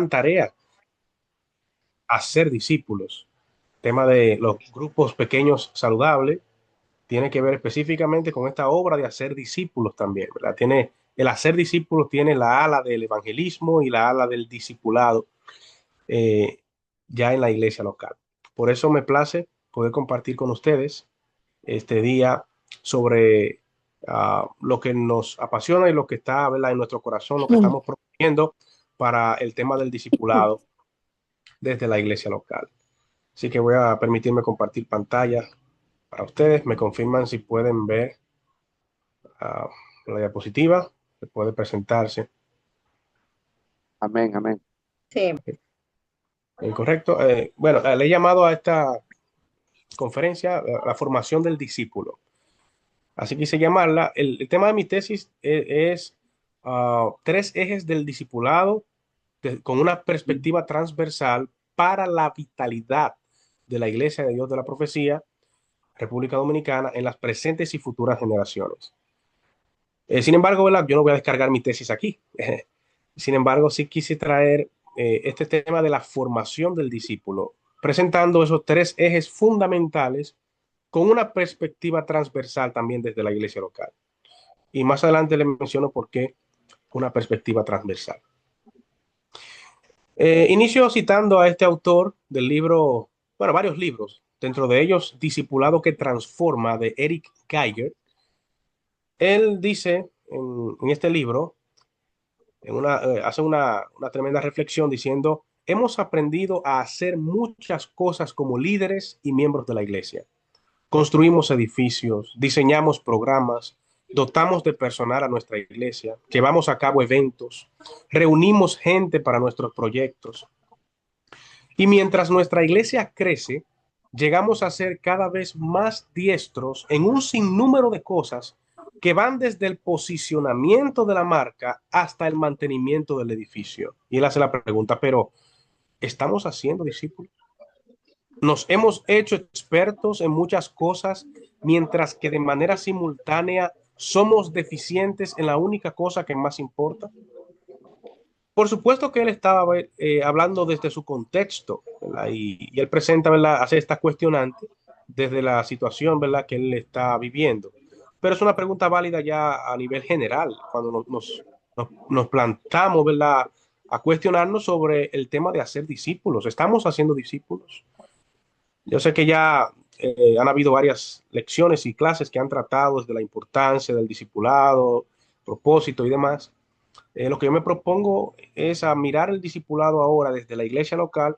gran tarea, hacer discípulos. El tema de los grupos pequeños saludables tiene que ver específicamente con esta obra de hacer discípulos también, ¿verdad? El hacer discípulos tiene la ala del evangelismo y la ala del discipulado eh, ya en la iglesia local. Por eso me place poder compartir con ustedes este día sobre lo que nos apasiona y lo que está, ¿verdad?, en nuestro corazón, lo que Mm. estamos proponiendo para el tema del discipulado desde la iglesia local. Así que voy a permitirme compartir pantalla para ustedes. Me confirman si pueden ver uh, la diapositiva, se puede presentarse. Amén, amén. Sí. Incorrecto. Bueno, le he llamado a esta conferencia la formación del discípulo. Así quise llamarla. El tema de mi tesis es tres ejes del discipulado con una perspectiva transversal para la vitalidad de la Iglesia de Dios de la Profecía, República Dominicana, en las presentes y futuras generaciones. Sin embargo, ¿verdad?, yo no voy a descargar mi tesis aquí. Sin embargo, sí quise traer este tema de la formación del discípulo, presentando esos tres ejes fundamentales con una perspectiva transversal también desde la iglesia local. Y más adelante les menciono por qué una perspectiva transversal. Inicio citando a este autor del libro, bueno, varios libros, dentro de ellos Discipulado que Transforma, de Eric Geiger. Él dice en este libro, hace una tremenda reflexión diciendo: hemos aprendido a hacer muchas cosas como líderes y miembros de la iglesia. Construimos edificios, diseñamos programas, dotamos de personal a nuestra iglesia, llevamos a cabo eventos, reunimos gente para nuestros proyectos. Y mientras nuestra iglesia crece, llegamos a ser cada vez más diestros en un sinnúmero de cosas que van desde el posicionamiento de la marca hasta el mantenimiento del edificio. Y él hace la pregunta, pero ¿estamos haciendo discípulos? Nos hemos hecho expertos en muchas cosas, mientras que de manera simultánea somos deficientes en la única cosa que más importa. Por supuesto que él estaba hablando desde su contexto, ¿verdad? Y él presenta, ¿verdad?, hace esta cuestionante desde la situación, ¿verdad?, que él está viviendo. Pero es una pregunta válida ya a nivel general, cuando nos plantamos, ¿verdad?, a cuestionarnos sobre el tema de hacer discípulos. ¿Estamos haciendo discípulos? Yo sé que ya han habido varias lecciones y clases que han tratado desde la importancia del discipulado, propósito y demás. Lo que yo me propongo es a mirar el discipulado ahora desde la iglesia local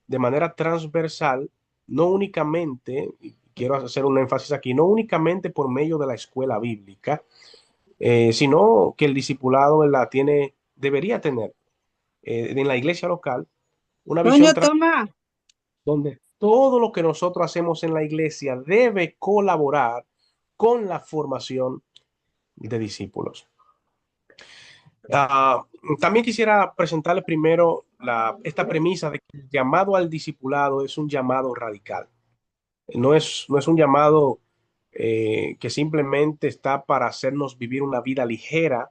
de manera transversal, no únicamente, y quiero hacer un énfasis aquí, no únicamente por medio de la escuela bíblica, sino que el discipulado, ¿verdad?, debería tener en la iglesia local una Toño, visión toma. donde todo lo que nosotros hacemos en la iglesia debe colaborar con la formación de discípulos. Ah, También quisiera presentarles primero esta premisa de que el llamado al discipulado es un llamado radical. No es un llamado que simplemente está para hacernos vivir una vida ligera,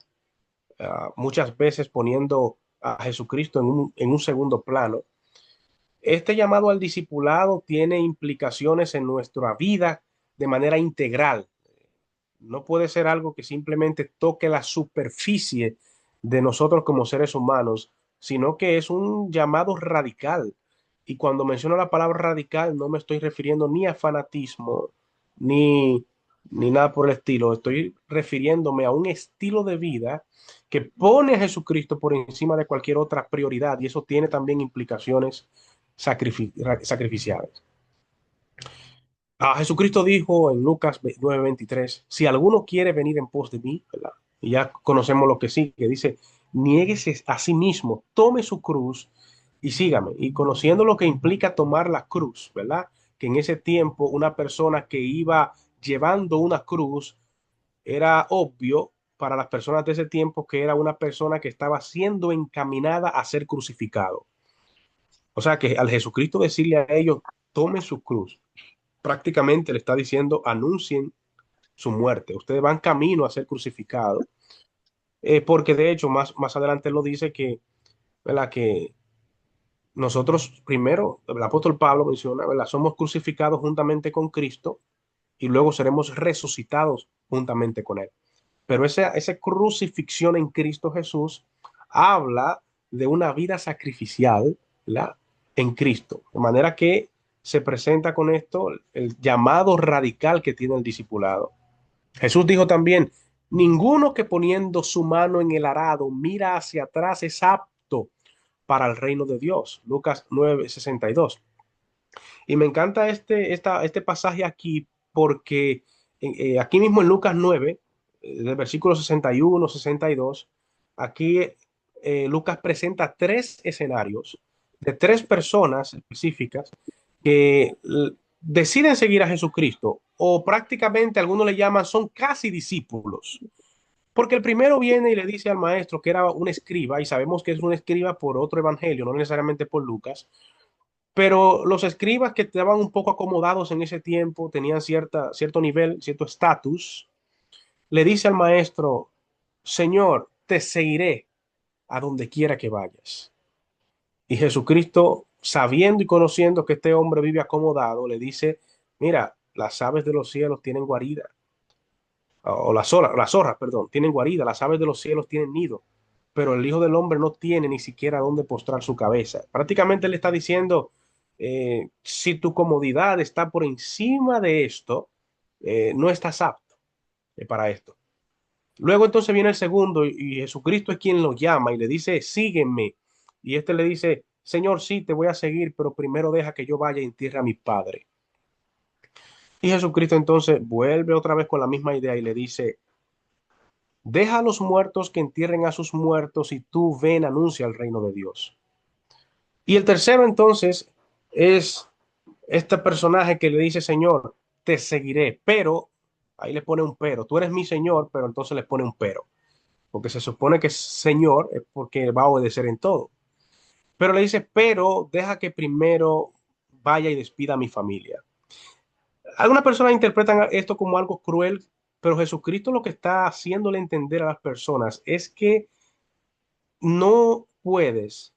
muchas veces poniendo a Jesucristo en un segundo plano. Este llamado al discipulado tiene implicaciones en nuestra vida de manera integral. No puede ser algo que simplemente toque la superficie de nosotros como seres humanos, sino que es un llamado radical. Y cuando menciono la palabra radical, no me estoy refiriendo ni a fanatismo, ni, ni nada por el estilo. Estoy refiriéndome a un estilo de vida que pone a Jesucristo por encima de cualquier otra prioridad. Y eso tiene también implicaciones sacrificiales. Jesucristo dijo en Lucas 9:23: si alguno quiere venir en pos de mí, ¿verdad?, y ya conocemos lo que sí, que dice: niéguese a sí mismo, tome su cruz y sígame. Y conociendo lo que implica tomar la cruz, ¿verdad?, que en ese tiempo una persona que iba llevando una cruz era obvio para las personas de ese tiempo que era una persona que estaba siendo encaminada a ser crucificado. O sea que al Jesucristo decirle a ellos: tome su cruz, prácticamente le está diciendo: anuncien su muerte. Ustedes van camino a ser crucificados, porque de hecho más adelante lo dice que, ¿verdad?, que nosotros primero, el apóstol Pablo menciona, ¿verdad? Somos crucificados juntamente con Cristo y luego seremos resucitados juntamente con Él. Pero esa crucifixión en Cristo Jesús habla de una vida sacrificial, ¿verdad? En Cristo. De manera que se presenta con esto el llamado radical que tiene el discipulado. Jesús dijo también, ninguno que poniendo su mano en el arado mira hacia atrás es apto para el reino de Dios. Lucas 9:62. Y me encanta este pasaje aquí porque aquí mismo en Lucas 9, del versículo 61, 62, aquí Lucas presenta tres escenarios de tres personas específicas que deciden seguir a Jesucristo o prácticamente algunos le llaman son casi discípulos. Porque el primero viene y le dice al maestro que era un escriba, y sabemos que es un escriba por otro evangelio, no necesariamente por Lucas, pero los escribas que estaban un poco acomodados en ese tiempo, tenían cierto nivel, cierto estatus, le dice al maestro, Señor, te seguiré a donde quiera que vayas. Y Jesucristo, sabiendo y conociendo que este hombre vive acomodado, le dice, mira, las aves de los cielos tienen guarida, o las zorras, perdón, tienen guarida, las aves de los cielos tienen nido, pero el Hijo del Hombre no tiene ni siquiera dónde postrar su cabeza. Prácticamente le está diciendo, si tu comodidad está por encima de esto, no estás apto para esto. Luego entonces viene el segundo y Jesucristo es quien lo llama y le dice, sígueme. Y este le dice, Señor, sí, te voy a seguir, pero primero deja que yo vaya y entierre a mi padre. Y Jesucristo entonces vuelve otra vez con la misma idea y le dice, deja a los muertos que entierren a sus muertos y tú ven, anuncia el reino de Dios. Y el tercero entonces es este personaje que le dice, Señor, te seguiré, pero, ahí le pone un pero, tú eres mi Señor, pero entonces le pone un pero, porque se supone que Señor es porque va a obedecer en todo. Pero le dice, pero deja que primero vaya y despida a mi familia. Algunas personas interpretan esto como algo cruel, pero Jesucristo lo que está haciéndole entender a las personas es que no puedes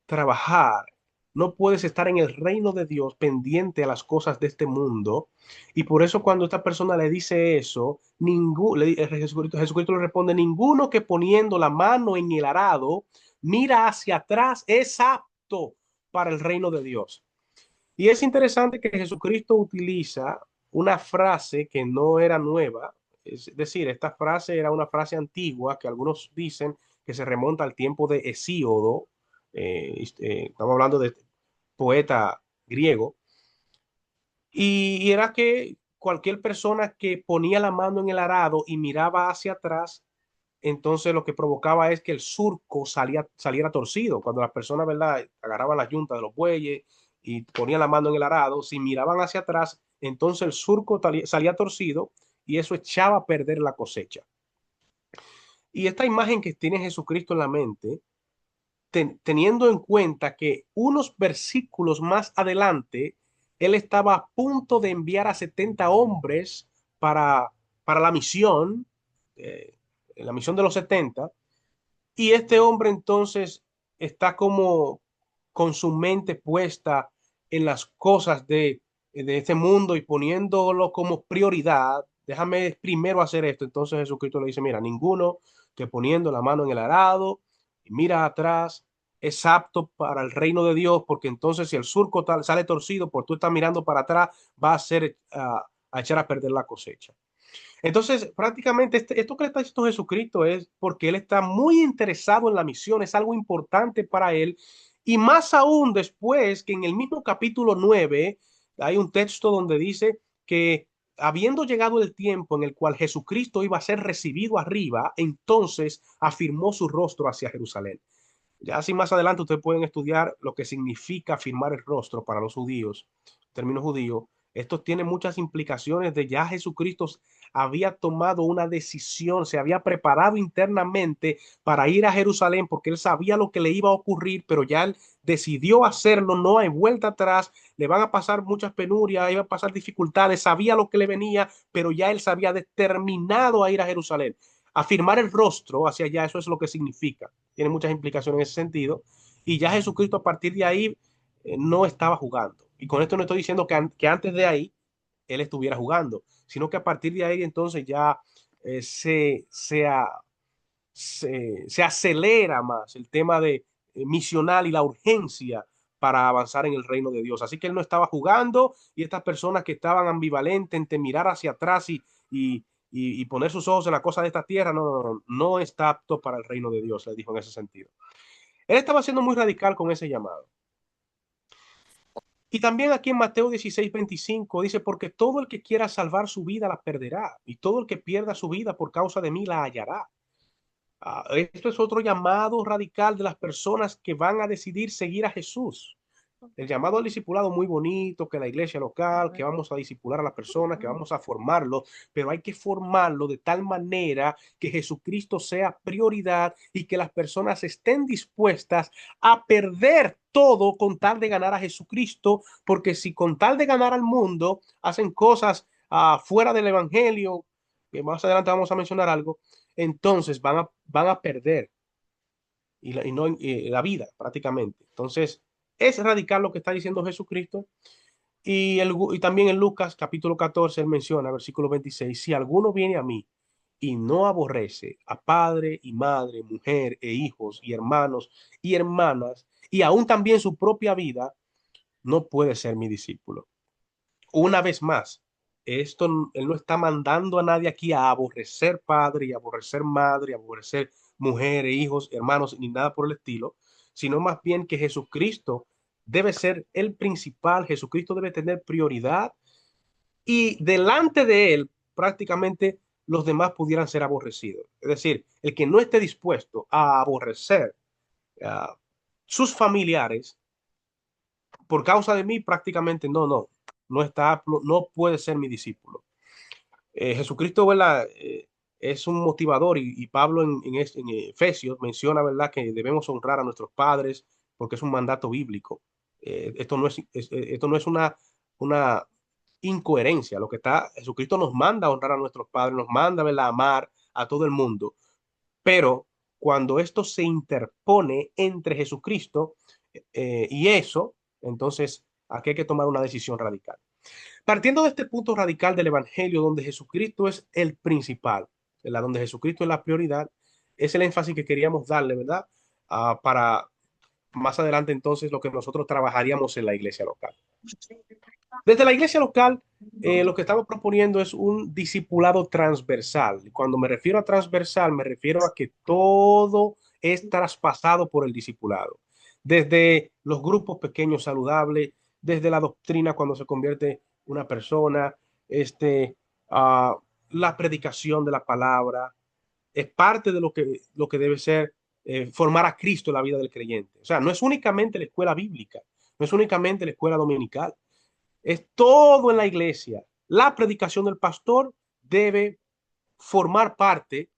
trabajar, no puedes estar en el reino de Dios pendiente a las cosas de este mundo. Y por eso cuando esta persona le dice eso, Jesucristo le responde, ninguno que poniendo la mano en el arado mira hacia atrás es apto para el reino de Dios. Y es interesante que Jesucristo utiliza una frase que no era nueva, es decir, esta frase era una frase antigua que algunos dicen que se remonta al tiempo de Hesíodo, estamos hablando de poeta griego, y era que cualquier persona que ponía la mano en el arado y miraba hacia atrás, entonces lo que provocaba es que el surco saliera torcido. Cuando las personas, ¿verdad?, agarraban la yunta de los bueyes y ponían la mano en el arado, si miraban hacia atrás, entonces el surco salía torcido y eso echaba a perder la cosecha. Y esta imagen que tiene Jesucristo en la mente, teniendo en cuenta que unos versículos más adelante, él estaba a punto de enviar a 70 hombres para, para eh, la misión de los 70, y este hombre entonces está como con su mente puesta en las cosas de este mundo y poniéndolo como prioridad. Déjame primero hacer esto. Entonces Jesucristo le dice, mira, ninguno que poniendo la mano en el arado y mira atrás es apto para el reino de Dios, porque entonces si el surco sale torcido por tú estás mirando para atrás, va a ser a echar a perder la cosecha. Entonces, prácticamente esto que le está diciendo Jesucristo es porque él está muy interesado en la misión, es algo importante para él. Y más aún después que en el mismo capítulo 9 hay un texto donde dice que habiendo llegado el tiempo en el cual Jesucristo iba a ser recibido arriba, entonces afirmó su rostro hacia Jerusalén. Ya así más adelante ustedes pueden estudiar lo que significa firmar el rostro para los judíos, término judío. Esto tiene muchas implicaciones de ya Jesucristo había tomado una decisión, se había preparado internamente para ir a Jerusalén porque él sabía lo que le iba a ocurrir, pero ya él decidió hacerlo, no hay vuelta atrás, le van a pasar muchas penurias, iban a pasar dificultades, sabía lo que le venía, pero ya él se había determinado a ir a Jerusalén. Afirmar el rostro hacia allá, eso es lo que significa. Tiene muchas implicaciones en ese sentido. y ya Jesucristo a partir de ahí no estaba jugando. Y con esto no estoy diciendo que antes de ahí él estuviera jugando, sino que a partir de ahí entonces ya eh, se, se, a- se acelera más el tema de misional y la urgencia para avanzar en el reino de Dios. Así que él no estaba jugando y estas personas que estaban ambivalentes entre mirar hacia atrás y, y poner sus ojos en la cosa de esta tierra, no está apto para el reino de Dios, le dijo en ese sentido. Él estaba siendo muy radical con ese llamado. Y también aquí en Mateo 16:25 dice, porque todo el que quiera salvar su vida la perderá, y todo el que pierda su vida por causa de mí la hallará. Esto es otro llamado radical de las personas que van a decidir seguir a Jesús. El llamado al discipulado muy bonito, que la iglesia local, que vamos a discipular a las personas, que vamos a formarlo, pero hay que formarlo de tal manera que Jesucristo sea prioridad y que las personas estén dispuestas a perder todo con tal de ganar a Jesucristo, porque si con tal de ganar al mundo hacen cosas fuera del evangelio, que más adelante vamos a mencionar algo, entonces van a perder y no la vida prácticamente. Entonces, es radical lo que está diciendo Jesucristo. Y también en Lucas capítulo 14, él menciona, versículo 26, si alguno viene a mí y no aborrece a padre y madre, mujer e hijos y hermanos y hermanas, y aún también su propia vida, no puede ser mi discípulo. Una vez más, él no está mandando a nadie aquí a aborrecer padre y aborrecer madre, y aborrecer mujeres, hijos, hermanos, ni nada por el estilo, sino más bien que Jesucristo debe ser el principal, Jesucristo debe tener prioridad y delante de él prácticamente los demás pudieran ser aborrecidos. Es decir, el que no esté dispuesto a aborrecer a sus familiares por causa de mí, prácticamente no está, no puede ser mi discípulo. Jesucristo, ¿verdad? Es un motivador y Pablo en Efesios menciona, ¿verdad? Que debemos honrar a nuestros padres porque es un mandato bíblico. Esto no es una incoherencia. Lo que está, Jesucristo nos manda a honrar a nuestros padres, nos manda, ¿verdad? A amar a todo el mundo. Pero cuando esto se interpone entre Jesucristo y eso, entonces aquí hay que tomar una decisión radical. Partiendo de este punto radical del Evangelio, donde Jesucristo es el principal, ¿verdad? Donde Jesucristo es la prioridad, es el énfasis que queríamos darle, ¿verdad? Para más adelante entonces lo que nosotros trabajaríamos en la iglesia local. Desde la iglesia local, lo que estamos proponiendo es un discipulado transversal. Cuando me refiero a transversal, me refiero a que todo es traspasado por el discipulado. Desde los grupos pequeños saludables, desde la doctrina cuando se convierte una persona, este, uh, la predicación de la palabra, es parte de lo que debe ser formar a Cristo en la vida del creyente. O sea, no es únicamente la escuela bíblica, no es únicamente la escuela dominical, es todo en la iglesia. La predicación del pastor debe formar parte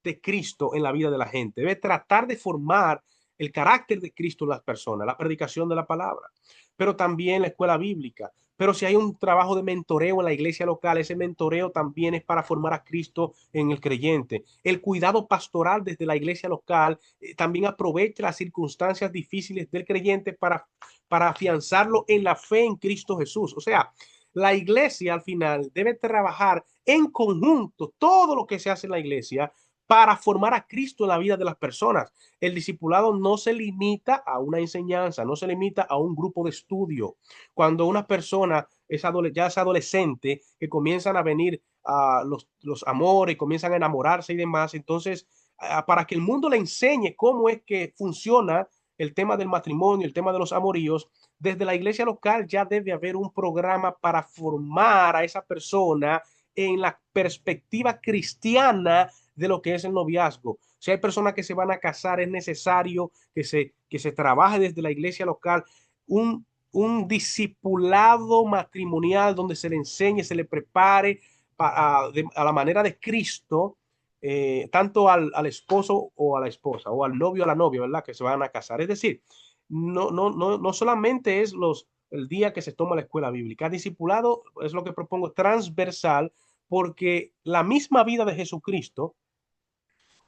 de Cristo en la vida de la gente. Debe tratar de formar el carácter de Cristo en las personas, la predicación de la palabra, pero también la escuela bíblica. Pero si hay un trabajo de mentoreo en la iglesia local, ese mentoreo también es para formar a Cristo en el creyente. El cuidado pastoral desde la iglesia local también aprovecha las circunstancias difíciles del creyente para afianzarlo en la fe en Cristo Jesús. O sea, la iglesia al final debe trabajar en conjunto todo lo que se hace en la iglesia para formar a Cristo en la vida de las personas. El discipulado no se limita a una enseñanza, no se limita a un grupo de estudio. Cuando una persona ya es adolescente, que comienzan a venir los amores, comienzan a enamorarse y demás, entonces, para que el mundo le enseñe cómo es que funciona el tema del matrimonio, el tema de los amoríos, desde la iglesia local ya debe haber un programa para formar a esa persona en la perspectiva cristiana de lo que es el noviazgo. Si hay personas que se van a casar, es necesario que se trabaje desde la iglesia local un discipulado matrimonial donde se le enseñe, se le prepare a la manera de Cristo, tanto al esposo o a la esposa, o al novio o a la novia, ¿verdad? Que se van a casar. Es decir, no solamente es el día que se toma la escuela bíblica. Discipulado es lo que propongo transversal, porque la misma vida de Jesucristo,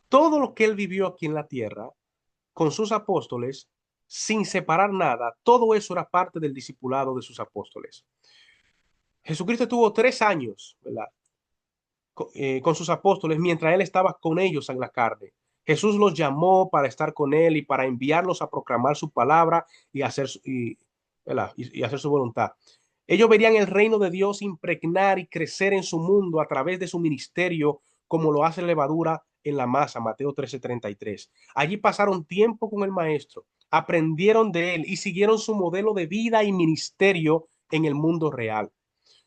todo lo que él vivió aquí en la tierra con sus apóstoles, sin separar nada. Todo eso era parte del discipulado de sus apóstoles. Jesucristo tuvo 3 años, ¿verdad? Con sus apóstoles mientras él estaba con ellos en la carne. Jesús los llamó para estar con él y para enviarlos a proclamar su palabra y hacer, ¿verdad? Y hacer su voluntad. Ellos verían el reino de Dios impregnar y crecer en su mundo a través de su ministerio, como lo hace levadura en la masa, Mateo 13:33. Allí pasaron tiempo con el maestro, aprendieron de él y siguieron su modelo de vida y ministerio en el mundo real.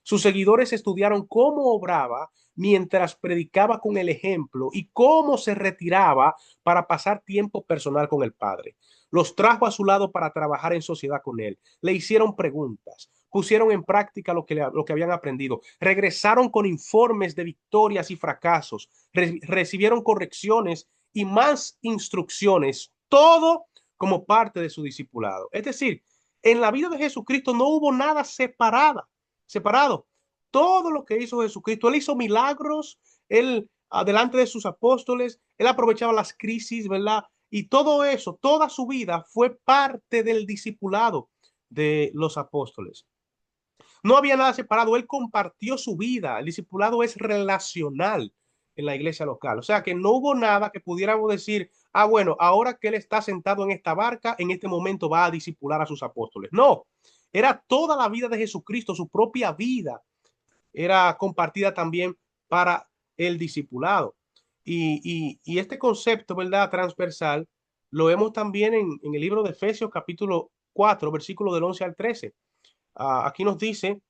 Sus seguidores estudiaron cómo obraba mientras predicaba con el ejemplo y cómo se retiraba para pasar tiempo personal con el Padre. Los trajo a su lado para trabajar en sociedad con él. Le hicieron preguntas, pusieron en práctica lo que habían aprendido, regresaron con informes de victorias y fracasos, recibieron correcciones y más instrucciones, todo como parte de su discipulado. Es decir, en la vida de Jesucristo no hubo nada separado. Todo lo que hizo Jesucristo, él hizo milagros, él adelante de sus apóstoles, él aprovechaba las crisis, ¿verdad? Y todo eso, toda su vida fue parte del discipulado de los apóstoles. No había nada separado, él compartió su vida. El discipulado es relacional en la iglesia local. O sea que no hubo nada que pudiéramos decir, bueno, ahora que él está sentado en esta barca, en este momento va a discipular a sus apóstoles. No, era toda la vida de Jesucristo, su propia vida era compartida también para el discipulado. Y este concepto, ¿verdad? Transversal, lo vemos también en el libro de Efesios capítulo 4, versículo del 11 al 13. Aquí nos dice,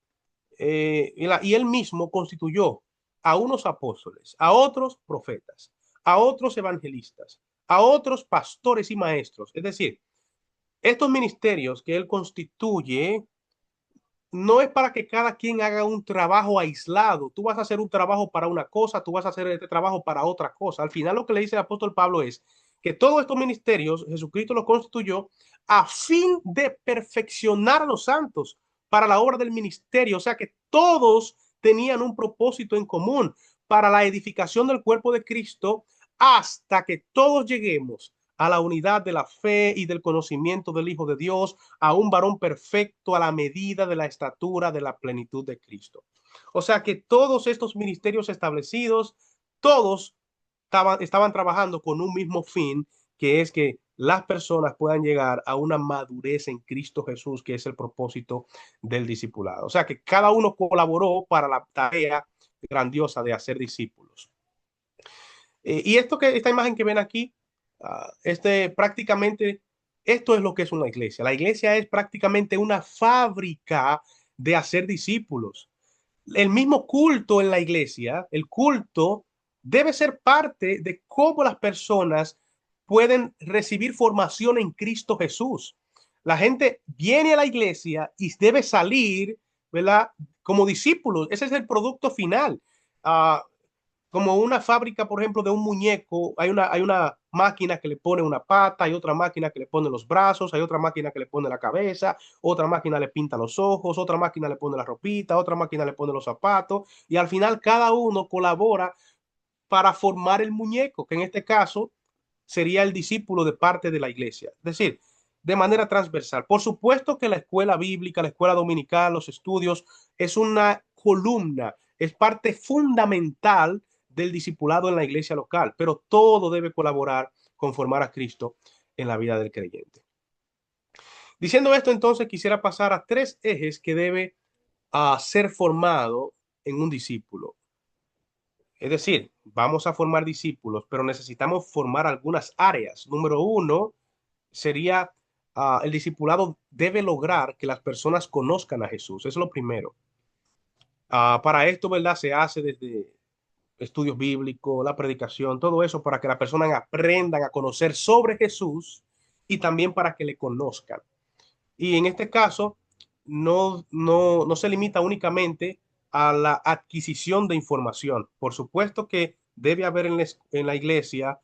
y él mismo constituyó a unos apóstoles, a otros profetas, a otros evangelistas, a otros pastores y maestros. Es decir, estos ministerios que él constituye no es para que cada quien haga un trabajo aislado. Tú vas a hacer un trabajo para una cosa, tú vas a hacer este trabajo para otra cosa. Al final lo que le dice el apóstol Pablo es que todos estos ministerios Jesucristo los constituyó a fin de perfeccionar a los santos para la obra del ministerio. O sea que todos tenían un propósito en común para la edificación del cuerpo de Cristo hasta que todos lleguemos a la unidad de la fe y del conocimiento del Hijo de Dios, a un varón perfecto a la medida de la estatura de la plenitud de Cristo. O sea que todos estos ministerios establecidos, todos estaban trabajando con un mismo fin, que es que las personas puedan llegar a una madurez en Cristo Jesús, que es el propósito del discipulado. O sea que cada uno colaboró para la tarea grandiosa de hacer discípulos. Y esta imagen que ven aquí, prácticamente, esto es lo que es una iglesia. La iglesia es prácticamente una fábrica de hacer discípulos. El mismo culto en la iglesia, el culto debe ser parte de cómo las personas pueden recibir formación en Cristo Jesús. La gente viene a la iglesia y debe salir, ¿verdad? Como discípulos. Ese es el producto final. Uh, Como una fábrica, por ejemplo, de un muñeco, hay una máquina que le pone una pata, hay otra máquina que le pone los brazos, hay otra máquina que le pone la cabeza, otra máquina le pinta los ojos, otra máquina le pone la ropita, otra máquina le pone los zapatos, y al final cada uno colabora para formar el muñeco, que en este caso sería el discípulo de parte de la iglesia. Es decir, de manera transversal. Por supuesto que la escuela bíblica, la escuela dominical, los estudios, es una columna, es parte fundamental del discipulado en la iglesia local, pero todo debe colaborar con formar a Cristo en la vida del creyente. Diciendo esto, entonces quisiera pasar a 3 ejes que debe ser formado en un discípulo. Es decir, vamos a formar discípulos, pero necesitamos formar algunas áreas. Número 1 sería el discipulado debe lograr que las personas conozcan a Jesús. Es lo primero. Para esto, ¿verdad? Se hace desde estudios bíblicos, la predicación, todo eso para que las personas aprendan a conocer sobre Jesús y también para que le conozcan. Y en este caso, no se limita únicamente a la adquisición de información. Por supuesto que debe haber en la iglesia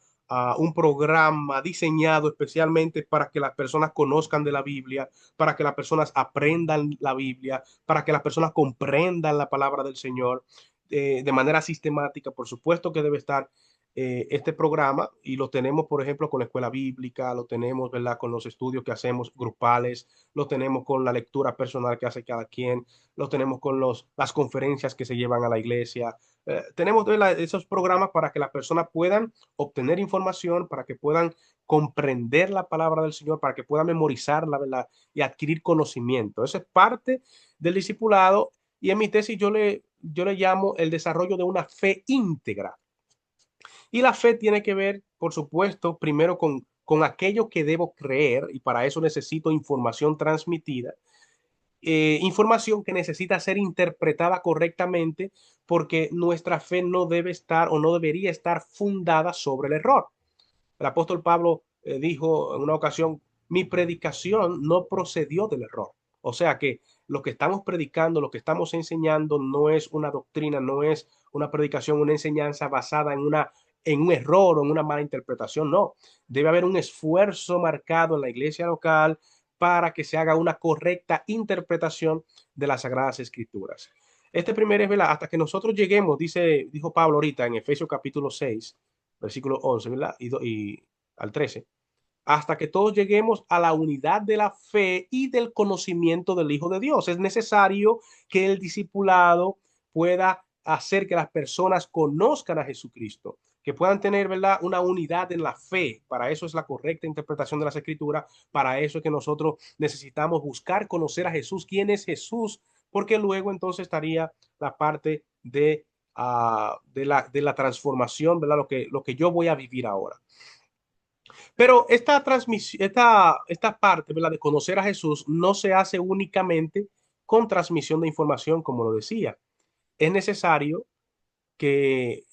un programa diseñado especialmente para que las personas conozcan de la Biblia, para que las personas aprendan la Biblia, para que las personas comprendan la palabra del Señor de manera sistemática. Por supuesto que debe estar este programa y lo tenemos, por ejemplo, con la escuela bíblica, lo tenemos, ¿verdad? Con los estudios que hacemos grupales, lo tenemos con la lectura personal que hace cada quien, lo tenemos con las conferencias que se llevan a la iglesia. Tenemos, ¿verdad?, esos programas para que las personas puedan obtener información, para que puedan comprender la palabra del Señor, para que puedan memorizarla, ¿verdad? Y adquirir conocimiento. Eso es parte del discipulado y en mi tesis yo le llamo el desarrollo de una fe íntegra. Y la fe tiene que ver, por supuesto, primero con aquello que debo creer y para eso necesito información transmitida, información que necesita ser interpretada correctamente porque nuestra fe no debe estar o no debería estar fundada sobre el error. El apóstol Pablo dijo en una ocasión, mi predicación no procedió del error. O sea que lo que estamos predicando, lo que estamos enseñando no es una doctrina, no es una predicación, una enseñanza basada en un error o en una mala interpretación, no. Debe haber un esfuerzo marcado en la iglesia local para que se haga una correcta interpretación de las Sagradas Escrituras. Este primer es, ¿verdad? Hasta que nosotros lleguemos, dijo Pablo ahorita en Efesios capítulo 6, versículo 11, ¿verdad? Y al 13, hasta que todos lleguemos a la unidad de la fe y del conocimiento del Hijo de Dios. Es necesario que el discipulado pueda hacer que las personas conozcan a Jesucristo, que puedan tener, ¿verdad?, una unidad en la fe. Para eso es la correcta interpretación de las Escrituras. Para eso es que nosotros necesitamos buscar conocer a Jesús. ¿Quién es Jesús? Porque luego entonces estaría la parte de la transformación, ¿verdad? Lo que yo voy a vivir ahora. Pero esta transmisión, esta parte, ¿verdad?, de conocer a Jesús no se hace únicamente con transmisión de información, como lo decía. Es necesario que,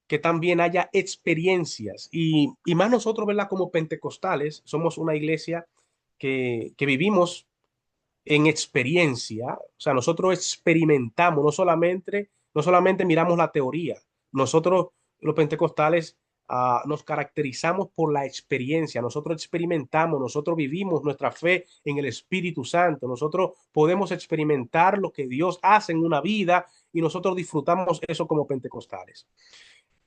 que también haya experiencias y más nosotros, ¿verdad?, como pentecostales, somos una iglesia que vivimos en experiencia, o sea, nosotros experimentamos, no solamente miramos la teoría, nosotros los pentecostales nos caracterizamos por la experiencia, nosotros experimentamos, nosotros vivimos nuestra fe en el Espíritu Santo, nosotros podemos experimentar lo que Dios hace en una vida y nosotros disfrutamos eso como pentecostales.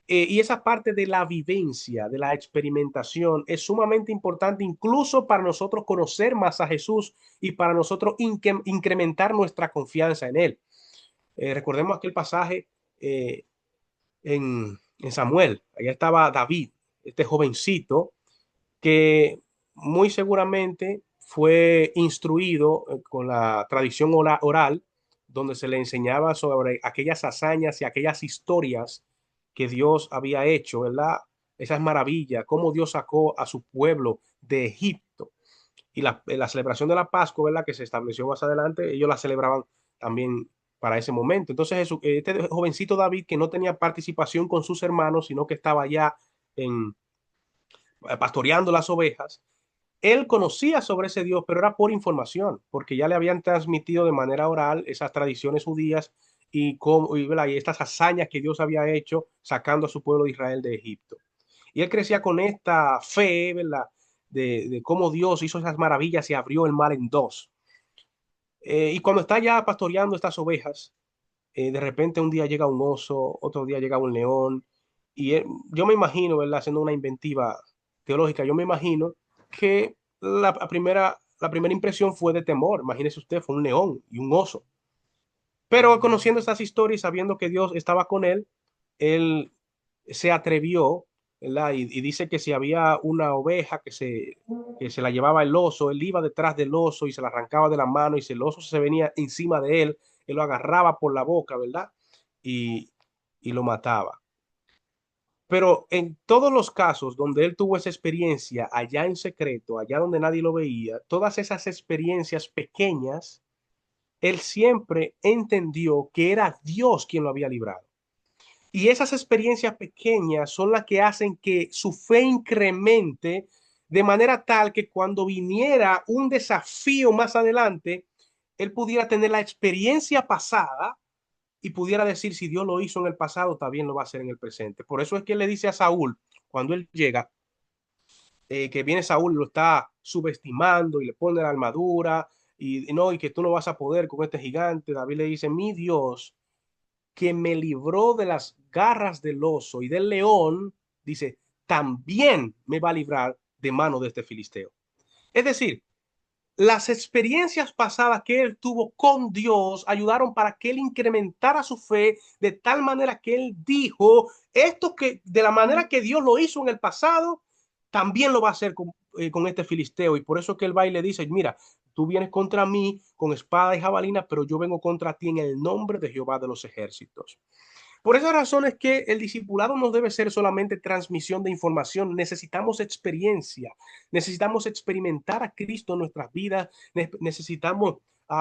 Y esa parte de la vivencia, de la experimentación, es sumamente importante incluso para nosotros conocer más a Jesús y para nosotros incrementar nuestra confianza en Él. Recordemos aquel pasaje en Samuel. Allá estaba David, este jovencito que muy seguramente fue instruido con la tradición oral, donde se le enseñaba sobre aquellas hazañas y aquellas historias que Dios había hecho, ¿verdad? Esas maravillas, cómo Dios sacó a su pueblo de Egipto. Y la celebración de la Pascua, ¿verdad?, que se estableció más adelante, ellos la celebraban también para ese momento. Entonces, este jovencito David, que no tenía participación con sus hermanos, sino que estaba ya en, pastoreando las ovejas, él conocía sobre ese Dios, pero era por información, porque ya le habían transmitido de manera oral esas tradiciones judías y estas hazañas que Dios había hecho sacando a su pueblo de Israel de Egipto. Y él crecía con esta fe, ¿verdad?, de cómo Dios hizo esas maravillas y abrió el mar en dos. Y cuando está ya pastoreando estas ovejas, de repente un día llega un oso, otro día llega un león, y yo me imagino, ¿verdad?, haciendo una inventiva teológica, yo me imagino que la primera impresión fue de temor. Imagínese usted, fue un león y un oso. Pero conociendo estas historias, sabiendo que Dios estaba con él se atrevió, ¿verdad? Y dice que si había una oveja que se la llevaba el oso, él iba detrás del oso y se la arrancaba de la mano, y si el oso se venía encima de él lo agarraba por la boca, ¿verdad? Y, y lo mataba. Pero en todos los casos donde él tuvo esa experiencia allá en secreto, allá donde nadie lo veía, todas esas experiencias pequeñas, él siempre entendió que era Dios quien lo había librado. Y esas experiencias pequeñas son las que hacen que su fe incremente de manera tal que cuando viniera un desafío más adelante, él pudiera tener la experiencia pasada y pudiera decir, si Dios lo hizo en el pasado, también lo va a hacer en el presente. Por eso es que él le dice a Saúl, cuando él llega, que viene Saúl, lo está subestimando y le pone la armadura y no, y que tú no vas a poder con este gigante. David le dice, mi Dios que me libró de las garras del oso y del león, dice, también me va a librar de mano de este filisteo. Es decir, las experiencias pasadas que él tuvo con Dios ayudaron para que él incrementara su fe de tal manera que él dijo, esto que de la manera que Dios lo hizo en el pasado, también lo va a hacer con este filisteo. Y por eso que él va y le dice, mira, tú vienes contra mí con espada y jabalina, pero yo vengo contra ti en el nombre de Jehová de los ejércitos. Por esa razón es que el discipulado no debe ser solamente transmisión de información, necesitamos experiencia, necesitamos experimentar a Cristo en nuestras vidas, necesitamos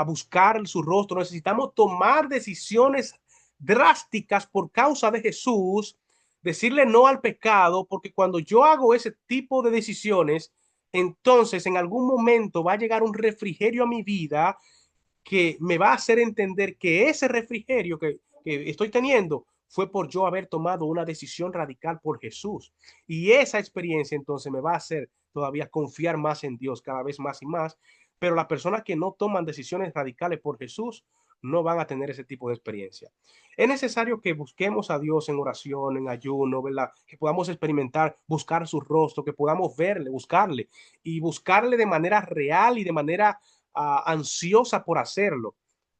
buscar su rostro, necesitamos tomar decisiones drásticas por causa de Jesús, decirle no al pecado, porque cuando yo hago ese tipo de decisiones, entonces en algún momento va a llegar un refrigerio a mi vida que me va a hacer entender que ese refrigerio que estoy teniendo fue por yo haber tomado una decisión radical por Jesús. Y esa experiencia entonces me va a hacer todavía confiar más en Dios cada vez más y más. Pero las personas que no toman decisiones radicales por Jesús no van a tener ese tipo de experiencia. Es necesario que busquemos a Dios en oración, en ayuno, ¿verdad? Que podamos experimentar, buscar su rostro, que podamos verle, buscarle y buscarle de manera real y de manera ansiosa por hacerlo.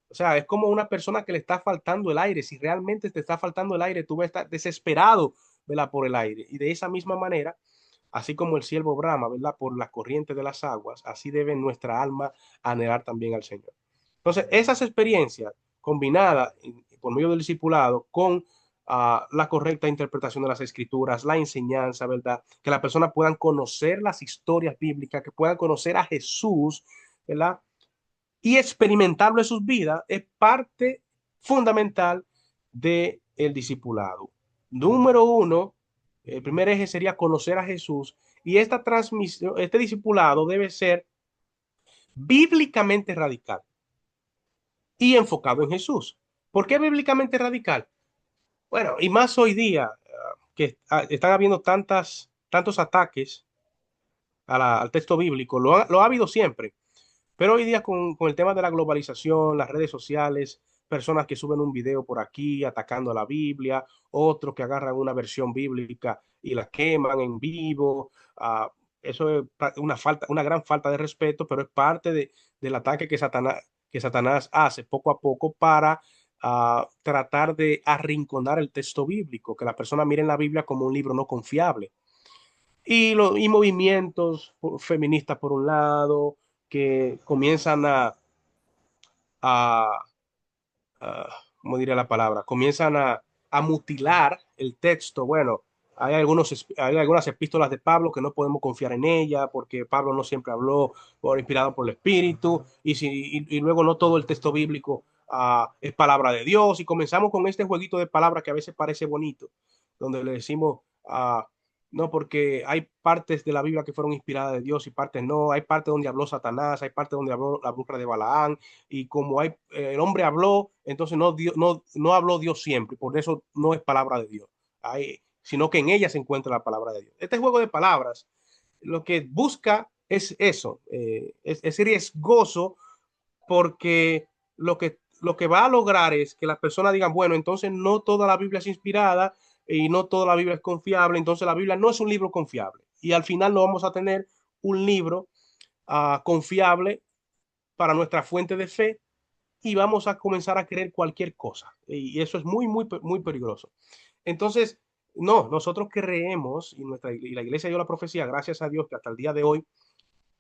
O sea, es como una persona que le está faltando el aire. Si realmente te está faltando el aire, tú vas a estar desesperado, ¿verdad? Por el aire. Y de esa misma manera, así como el siervo brama, ¿verdad? Por la corriente de las aguas, así debe nuestra alma anhelar también al Señor. Entonces, esas experiencias combinadas por medio del discipulado con la correcta interpretación de las escrituras, la enseñanza, ¿verdad? Que las personas puedan conocer las historias bíblicas, que puedan conocer a Jesús, ¿verdad? Y experimentarlo en sus vidas es parte fundamental del discipulado. Número uno, el primer eje sería conocer a Jesús y esta transmisión, este discipulado debe ser bíblicamente radical y enfocado en Jesús. ¿Por qué bíblicamente radical? Bueno, y más hoy día que están habiendo tantos ataques al texto bíblico, lo ha habido siempre. Pero hoy día con el tema de la globalización, las redes sociales, personas que suben un video por aquí atacando a la Biblia, otros que agarran una versión bíblica y la queman en vivo. Eso es una gran falta de respeto, pero es parte del ataque que Satanás hace poco a poco para tratar de arrinconar el texto bíblico, que la persona mire en la Biblia como un libro no confiable. Y movimientos feministas por un lado, que comienzan a, a ¿cómo diría la palabra? Comienzan a mutilar el texto. Bueno, hay algunas epístolas de Pablo que no podemos confiar en ella porque Pablo no siempre habló inspirado por el Espíritu y luego no todo el texto bíblico es palabra de Dios y comenzamos con este jueguito de palabras que a veces parece bonito, donde le decimos no, porque hay partes de la Biblia que fueron inspiradas de Dios y partes no. Hay partes donde habló Satanás, hay partes donde habló la bruja de Balaán. Y como el hombre habló, entonces no habló Dios siempre. Por eso no es palabra de Dios. Sino que en ella se encuentra la palabra de Dios. Este juego de palabras lo que busca es eso. Es riesgoso porque lo que va a lograr es que las personas digan, bueno, entonces no toda la Biblia es inspirada y no toda la Biblia es confiable, entonces la Biblia no es un libro confiable. Y al final no vamos a tener un libro confiable para nuestra fuente de fe y vamos a comenzar a creer cualquier cosa. Y eso es muy, muy, muy peligroso. Entonces, no, nosotros creemos, y la iglesia dio la profecía, gracias a Dios, que hasta el día de hoy,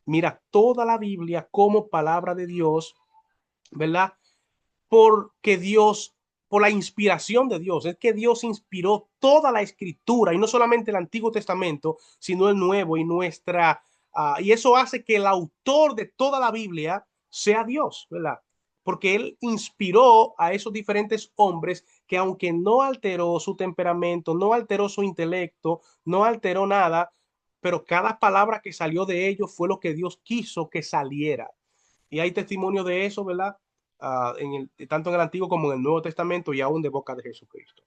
mira toda la Biblia como palabra de Dios, ¿verdad? Porque Dios, por la inspiración de Dios, es que Dios inspiró toda la escritura y no solamente el Antiguo Testamento, sino el Nuevo y eso hace que el autor de toda la Biblia sea Dios, ¿verdad? Porque él inspiró a esos diferentes hombres que aunque no alteró su temperamento, no alteró su intelecto, no alteró nada, pero cada palabra que salió de ellos fue lo que Dios quiso que saliera. Y hay testimonio de eso, ¿verdad? Tanto en el Antiguo como en el Nuevo Testamento y aún de boca de Jesucristo.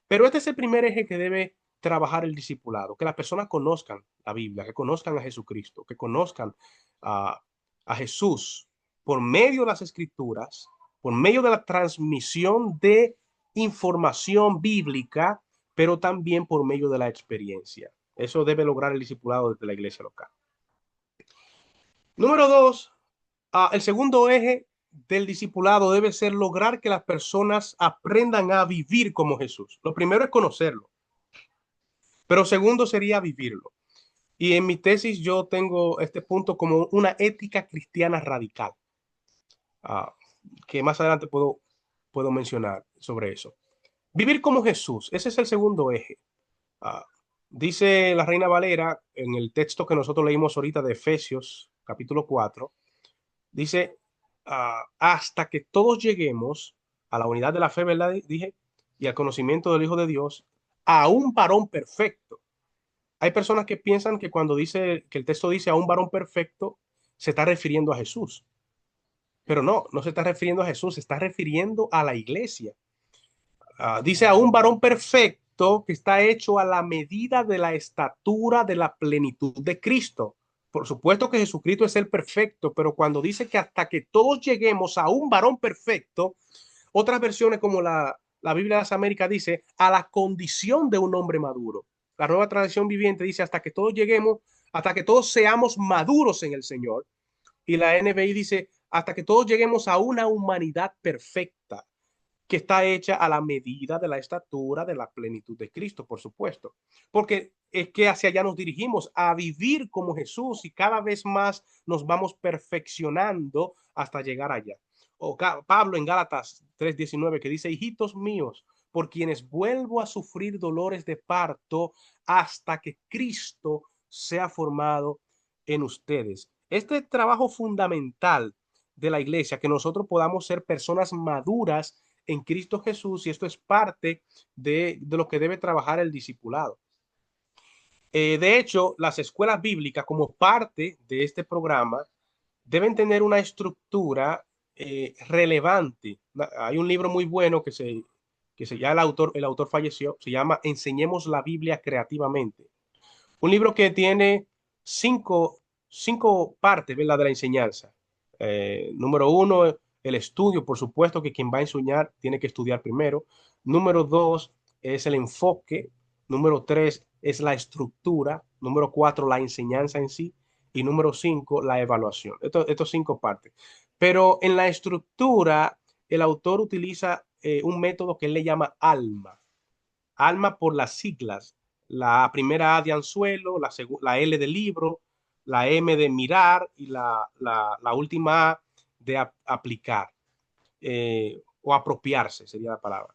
Pero este es el primer eje que debe trabajar el discipulado, que las personas conozcan la Biblia, que conozcan a Jesucristo, que conozcan a, a Jesús por medio de las escrituras, por medio de la transmisión de información bíblica, pero también por medio de la experiencia. Eso debe lograr el discipulado desde la iglesia local. Número dos, el segundo eje del discipulado debe ser lograr que las personas aprendan a vivir como Jesús. Lo primero es conocerlo, pero segundo sería vivirlo. Y en mi tesis yo tengo este punto como una ética cristiana radical, ah, que más adelante puedo mencionar sobre eso. Vivir como Jesús, ese es el segundo eje. Ah, Dice la Reina Valera en el texto que nosotros leímos ahorita de Efesios, capítulo 4, dice, hasta que todos lleguemos a la unidad de la fe, ¿verdad? Dije, y al conocimiento del Hijo de Dios, a un varón perfecto. Hay personas que piensan que cuando dice que el texto dice a un varón perfecto, se está refiriendo a Jesús. Pero no, no se está refiriendo a Jesús, se está refiriendo a la iglesia. Dice a un varón perfecto que está hecho a la medida de la estatura de la plenitud de Cristo. Por supuesto que Jesucristo es el perfecto, pero cuando dice que hasta que todos lleguemos a un varón perfecto, otras versiones como la Biblia de las Américas dice a la condición de un hombre maduro. La nueva tradición viviente dice hasta que todos lleguemos, hasta que todos seamos maduros en el Señor. Y la NBI dice hasta que todos lleguemos a una humanidad perfecta que está hecha a la medida de la estatura de la plenitud de Cristo, por supuesto. Porque es que hacia allá nos dirigimos, a vivir como Jesús y cada vez más nos vamos perfeccionando hasta llegar allá. O Pablo en Gálatas 3:19 que dice, hijitos míos, por quienes vuelvo a sufrir dolores de parto hasta que Cristo sea formado en ustedes. Este trabajo fundamental de la iglesia, que nosotros podamos ser personas maduras en Cristo Jesús, y esto es parte de lo que debe trabajar el discipulado. De hecho, las escuelas bíblicas, como parte de este programa, deben tener una estructura relevante. Hay un libro muy bueno que ya el autor falleció, se llama Enseñemos la Biblia creativamente. Un libro que tiene cinco partes, ¿verdad? De la enseñanza. Número uno, el estudio, por supuesto que quien va a enseñar tiene que estudiar primero. Número dos es el enfoque. Número tres es la estructura. Número cuatro, la enseñanza en sí. Y número cinco, la evaluación. Estos cinco partes. Pero en la estructura, el autor utiliza un método que él le llama ALMA. ALMA por las siglas. La primera A de anzuelo, la L de libro, la M de mirar y la última A de aplicar o apropiarse sería la palabra.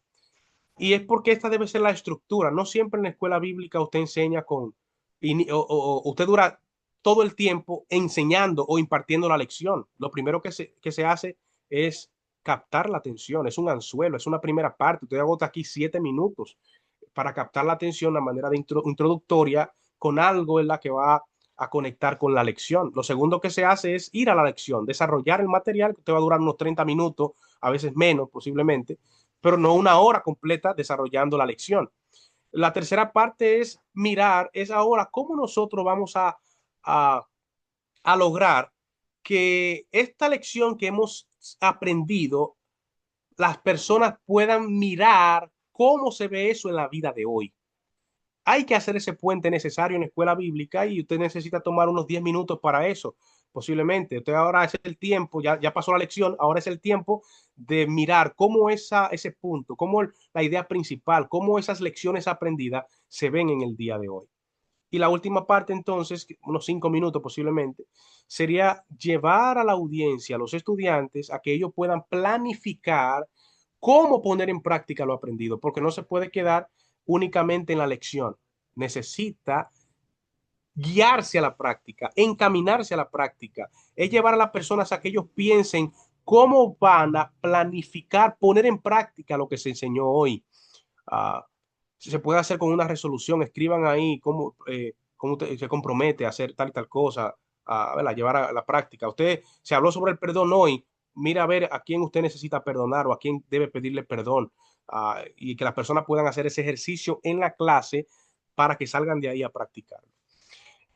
Y es porque esta debe ser la estructura. No siempre en la escuela bíblica usted enseña o usted dura todo el tiempo enseñando o impartiendo la lección. Lo primero que se hace es captar la atención. Es un anzuelo, es una primera parte. Usted agota aquí 7 minutos para captar la atención de manera de introductoria con algo en la que va a conectar con la lección. Lo segundo que se hace es ir a la lección, desarrollar el material, que te va a durar unos 30 minutos, a veces menos posiblemente, pero no una hora completa desarrollando la lección. La tercera parte es mirar, es ahora cómo nosotros vamos a, a lograr que esta lección que hemos aprendido, las personas puedan mirar cómo se ve eso en la vida de hoy. Hay que hacer ese puente necesario en la escuela bíblica y usted necesita tomar unos 10 minutos para eso, posiblemente. Usted ahora es el tiempo, ya pasó la lección, ahora es el tiempo de mirar cómo ese punto, cómo la idea principal, cómo esas lecciones aprendidas se ven en el día de hoy. Y la última parte, entonces, unos 5 minutos posiblemente, sería llevar a la audiencia, a los estudiantes, a que ellos puedan planificar cómo poner en práctica lo aprendido, porque no se puede quedar únicamente en la lección. Necesita guiarse a la práctica, encaminarse a la práctica, es llevar a las personas a que ellos piensen cómo van a planificar, poner en práctica lo que se enseñó hoy. Uh, si se puede hacer con una resolución, escriban ahí cómo usted se compromete a hacer tal y tal cosa, a llevar a la práctica. Usted se habló sobre el perdón hoy, mira a ver a quién usted necesita perdonar o a quién debe pedirle perdón, y que las personas puedan hacer ese ejercicio en la clase para que salgan de ahí a practicar.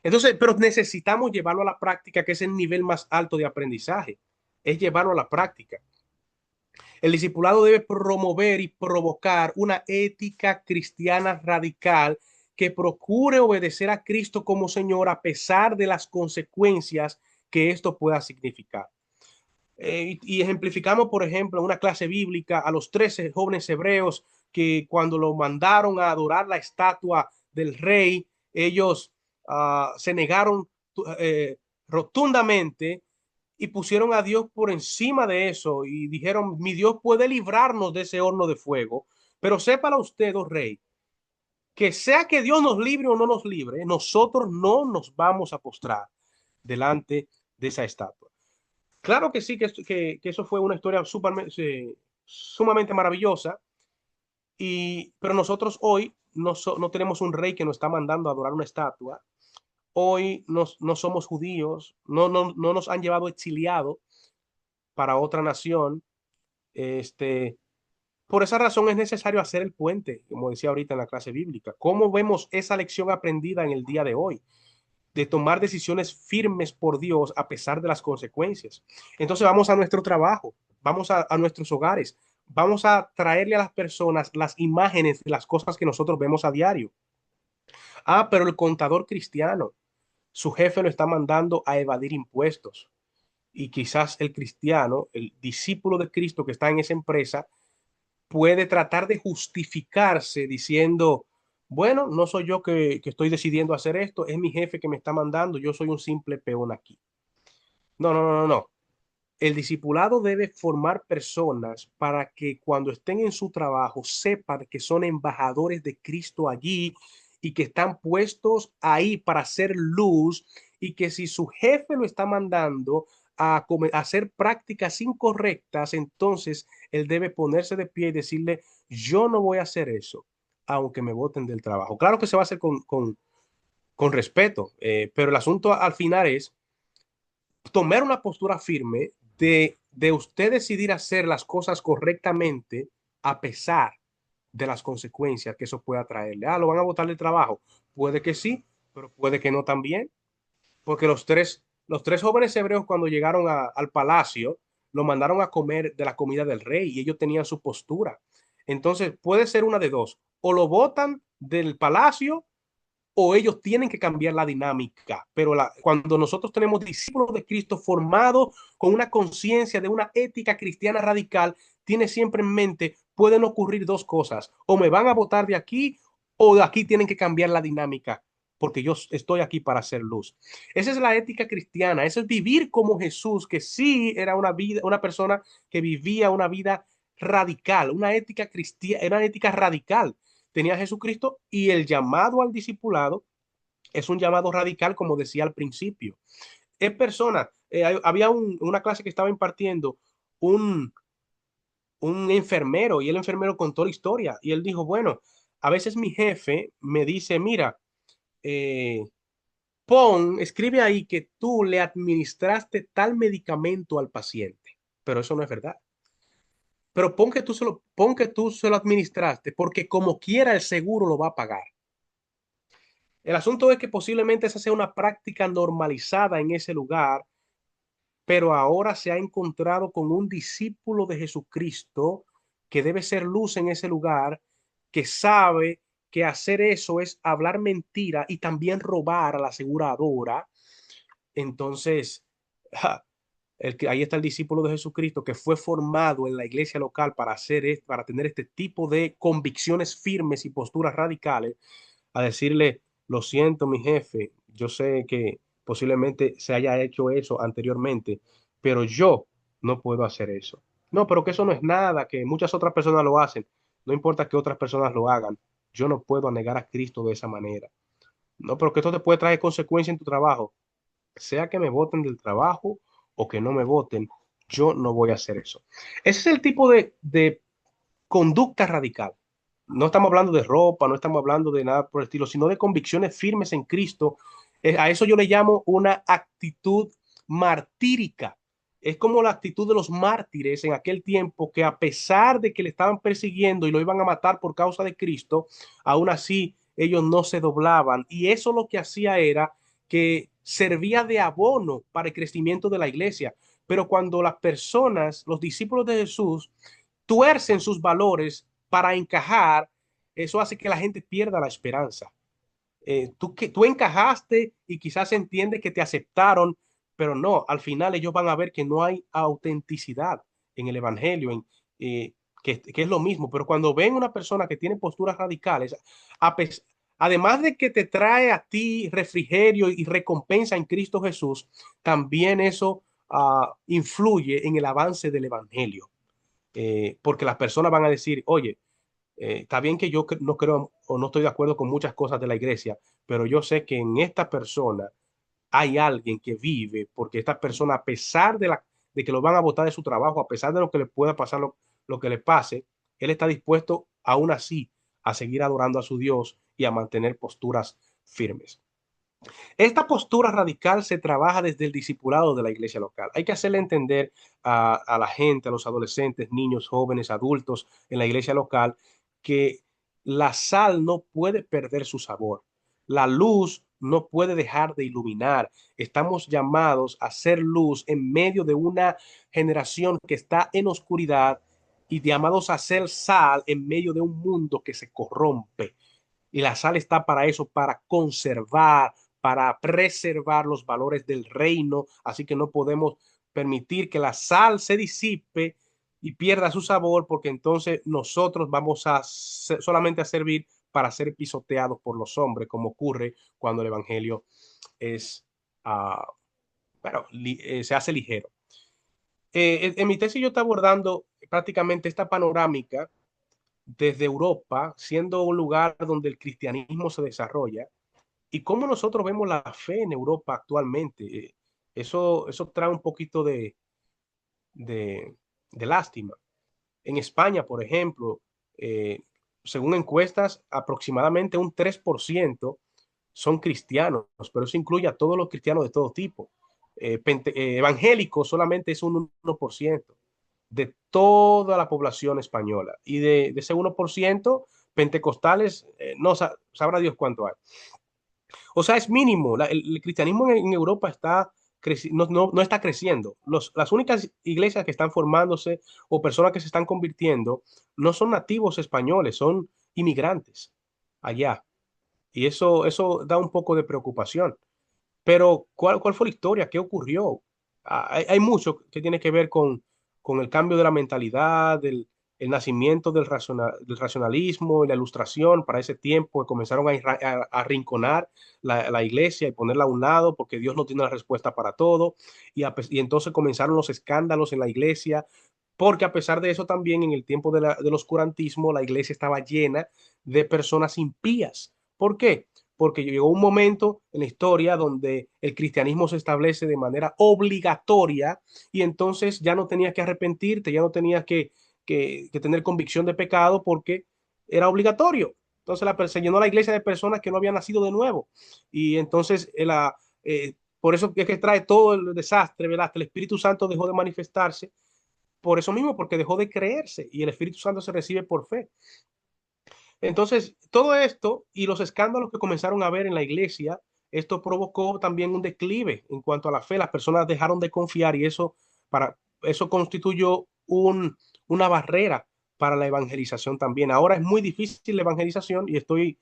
Entonces, pero necesitamos llevarlo a la práctica, que es el nivel más alto de aprendizaje, es llevarlo a la práctica. El discipulado debe promover y provocar una ética cristiana radical que procure obedecer a Cristo como Señor a pesar de las consecuencias que esto pueda significar. Y ejemplificamos, por ejemplo, en una clase bíblica a los 13 jóvenes hebreos que cuando lo mandaron a adorar la estatua del rey, ellos se negaron rotundamente y pusieron a Dios por encima de eso y dijeron, mi Dios puede librarnos de ese horno de fuego, pero sépala usted, oh rey, que sea que Dios nos libre o no nos libre, nosotros no nos vamos a postrar delante de esa estatua. Claro que sí, que eso fue una historia sumamente maravillosa, pero nosotros hoy no tenemos un rey que nos está mandando a adorar una estatua. Hoy no somos judíos, no nos han llevado exiliados para otra nación. Este, por esa razón es necesario hacer el puente, como decía ahorita en la clase bíblica. ¿Cómo vemos esa lección aprendida en el día de hoy? De tomar decisiones firmes por Dios a pesar de las consecuencias. Entonces vamos a nuestro trabajo, vamos a nuestros hogares, vamos a traerle a las personas las imágenes de las cosas que nosotros vemos a diario. Pero el contador cristiano, su jefe lo está mandando a evadir impuestos. Y quizás el cristiano, el discípulo de Cristo que está en esa empresa, puede tratar de justificarse diciendo, bueno, no soy yo que estoy decidiendo hacer esto, es mi jefe que me está mandando, yo soy un simple peón aquí. No, no, no, no, no. El discipulado debe formar personas para que cuando estén en su trabajo sepan que son embajadores de Cristo allí y que están puestos ahí para hacer luz y que si su jefe lo está mandando a hacer prácticas incorrectas, entonces él debe ponerse de pie y decirle, yo no voy a hacer eso, aunque me voten del trabajo. Claro que se va a hacer con respeto, pero el asunto al final es tomar una postura firme de usted decidir hacer las cosas correctamente a pesar de las consecuencias que eso pueda traerle. Lo van a botar del trabajo. Puede que sí, pero puede que no también, porque los tres jóvenes hebreos cuando llegaron al palacio, lo mandaron a comer de la comida del rey y ellos tenían su postura. Entonces puede ser una de dos, o lo botan del palacio o ellos tienen que cambiar la dinámica. Pero cuando nosotros tenemos discípulos de Cristo formados con una conciencia de una ética cristiana radical, tiene siempre en mente, pueden ocurrir dos cosas, o me van a votar de aquí o de aquí tienen que cambiar la dinámica, porque yo estoy aquí para hacer luz. Esa es la ética cristiana, eso es vivir como Jesús, que sí era una persona que vivía una vida radical, una ética cristiana, una ética radical tenía Jesucristo y el llamado al discipulado es un llamado radical, como decía al principio. Es persona, había una clase que estaba impartiendo un, un enfermero y el enfermero contó la historia y él dijo, bueno, a veces mi jefe me dice, mira, eh, escribe ahí que tú le administraste tal medicamento al paciente, pero eso no es verdad. Pero pon que tú se lo administraste porque como quiera el seguro lo va a pagar. El asunto es que posiblemente esa sea una práctica normalizada en ese lugar, pero ahora se ha encontrado con un discípulo de Jesucristo que debe ser luz en ese lugar, que sabe que hacer eso es hablar mentira y también robar a la aseguradora. Entonces, ahí está el discípulo de Jesucristo que fue formado en la iglesia local para para tener este tipo de convicciones firmes y posturas radicales a decirle, lo siento, mi jefe, yo sé que posiblemente se haya hecho eso anteriormente, pero yo no puedo hacer eso. No, pero que eso no es nada, que muchas otras personas lo hacen. No importa que otras personas lo hagan, yo no puedo negar a Cristo de esa manera. No, pero que esto te puede traer consecuencias en tu trabajo. Sea que me voten del trabajo o que no me voten, yo no voy a hacer eso. Ese es el tipo de conducta radical. No estamos hablando de ropa, no estamos hablando de nada por el estilo, sino de convicciones firmes en Cristo. A eso yo le llamo una actitud martírica. Es como la actitud de los mártires en aquel tiempo que a pesar de que le estaban persiguiendo y lo iban a matar por causa de Cristo, aún así ellos no se doblaban. Y eso lo que hacía era que servía de abono para el crecimiento de la iglesia. Pero cuando las personas, los discípulos de Jesús, tuercen sus valores para encajar, eso hace que la gente pierda la esperanza. Tú encajaste y quizás entiendes que te aceptaron, pero no, al final ellos van a ver que no hay autenticidad en el evangelio, eh, que es lo mismo, pero cuando ven una persona que tiene posturas radicales, a pes- además de que te trae a ti refrigerio y recompensa en Cristo Jesús, también eso influye en el avance del evangelio, porque las personas van a decir, oye, está bien que yo no creo o no estoy de acuerdo con muchas cosas de la iglesia, pero yo sé que en esta persona hay alguien que vive, porque esta persona, a pesar de que lo van a botar de su trabajo, a pesar de lo que le pueda pasar, lo que le pase, él está dispuesto aún así a seguir adorando a su Dios y a mantener posturas firmes. Esta postura radical se trabaja desde el discipulado de la iglesia local. Hay que hacerle entender a la gente, a los adolescentes, niños, jóvenes, adultos en la iglesia local, que la sal no puede perder su sabor. La luz no puede dejar de iluminar. Estamos llamados a ser luz en medio de una generación que está en oscuridad y llamados a ser sal en medio de un mundo que se corrompe. Y la sal está para eso, para conservar, para preservar los valores del reino. Así que no podemos permitir que la sal se disipe y pierda su sabor, porque entonces nosotros vamos a solamente a servir para ser pisoteados por los hombres, como ocurre cuando el evangelio es, uh, bueno, se hace ligero. En mi tesis yo estoy abordando prácticamente esta panorámica desde Europa, siendo un lugar donde el cristianismo se desarrolla, y cómo nosotros vemos la fe en Europa actualmente. Eso trae un poquito de, de lástima. En España, por ejemplo, eh, según encuestas, aproximadamente un 3% son cristianos, pero eso incluye a todos los cristianos de todo tipo. Evangélicos solamente es un 1% de toda la población española. Y de ese 1%, pentecostales, no sabrá Dios cuánto hay. O sea, es mínimo. El cristianismo en Europa no está creciendo. Las únicas iglesias que están formándose o personas que se están convirtiendo no son nativos españoles, son inmigrantes allá. Y eso da un poco de preocupación. Pero, ¿cuál fue la historia? ¿Qué ocurrió? Hay mucho que tiene que ver con el cambio de la mentalidad, el nacimiento del racionalismo y la ilustración para ese tiempo, que comenzaron a arrinconar la iglesia y ponerla a un lado porque Dios no tiene la respuesta para todo. Y entonces comenzaron los escándalos en la iglesia, porque a pesar de eso también en el tiempo del oscurantismo la iglesia estaba llena de personas impías. ¿Por qué? Porque llegó un momento en la historia donde el cristianismo se establece de manera obligatoria y entonces ya no tenías que arrepentirte, ya no tenías que tener convicción de pecado porque era obligatorio. Entonces se llenó la iglesia de personas que no habían nacido de nuevo. Y entonces por eso es que trae todo el desastre, ¿verdad? Que el Espíritu Santo dejó de manifestarse por eso mismo, porque dejó de creerse y el Espíritu Santo se recibe por fe. Entonces, todo esto y los escándalos que comenzaron a ver en la iglesia, esto provocó también un declive en cuanto a la fe. Las personas dejaron de confiar y eso constituyó una barrera para la evangelización también. Ahora es muy difícil la evangelización y estoy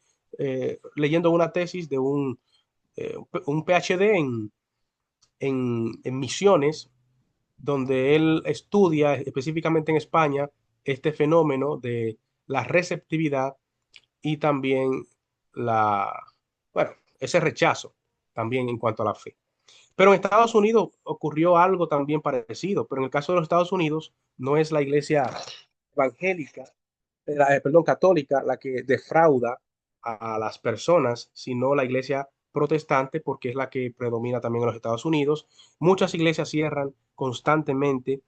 leyendo una tesis de un PhD en misiones, donde él estudia específicamente en España este fenómeno de la receptividad y también la, bueno, ese rechazo también en cuanto a la fe. Pero en Estados Unidos ocurrió algo también parecido, pero en el caso de los Estados Unidos no es la iglesia evangélica, perdón, católica la que defrauda a las personas, sino la iglesia protestante, porque es la que predomina también en los Estados Unidos. Muchas iglesias cierran constantemente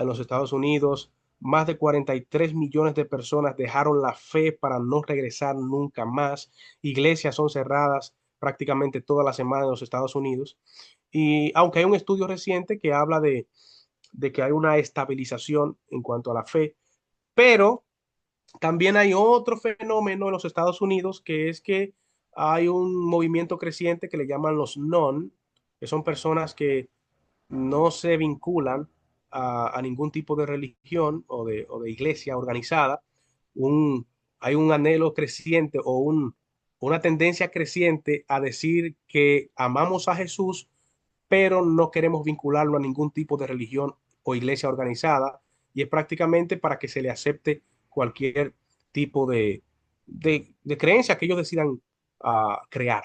en los Estados Unidos. Más de 43 millones de personas dejaron la fe para no regresar nunca más. Iglesias son cerradas prácticamente toda la semana en los Estados Unidos. Y aunque hay un estudio reciente que habla de que hay una estabilización en cuanto a la fe, pero también hay otro fenómeno en los Estados Unidos, que es que hay un movimiento creciente que le llaman los non, que son personas que no se vinculan a ningún tipo de religión o de iglesia organizada. Un, Hay un anhelo creciente una tendencia creciente a decir que amamos a Jesús, pero no queremos vincularlo a ningún tipo de religión o iglesia organizada, y es prácticamente para que se le acepte cualquier tipo de creencia que ellos decidan crear.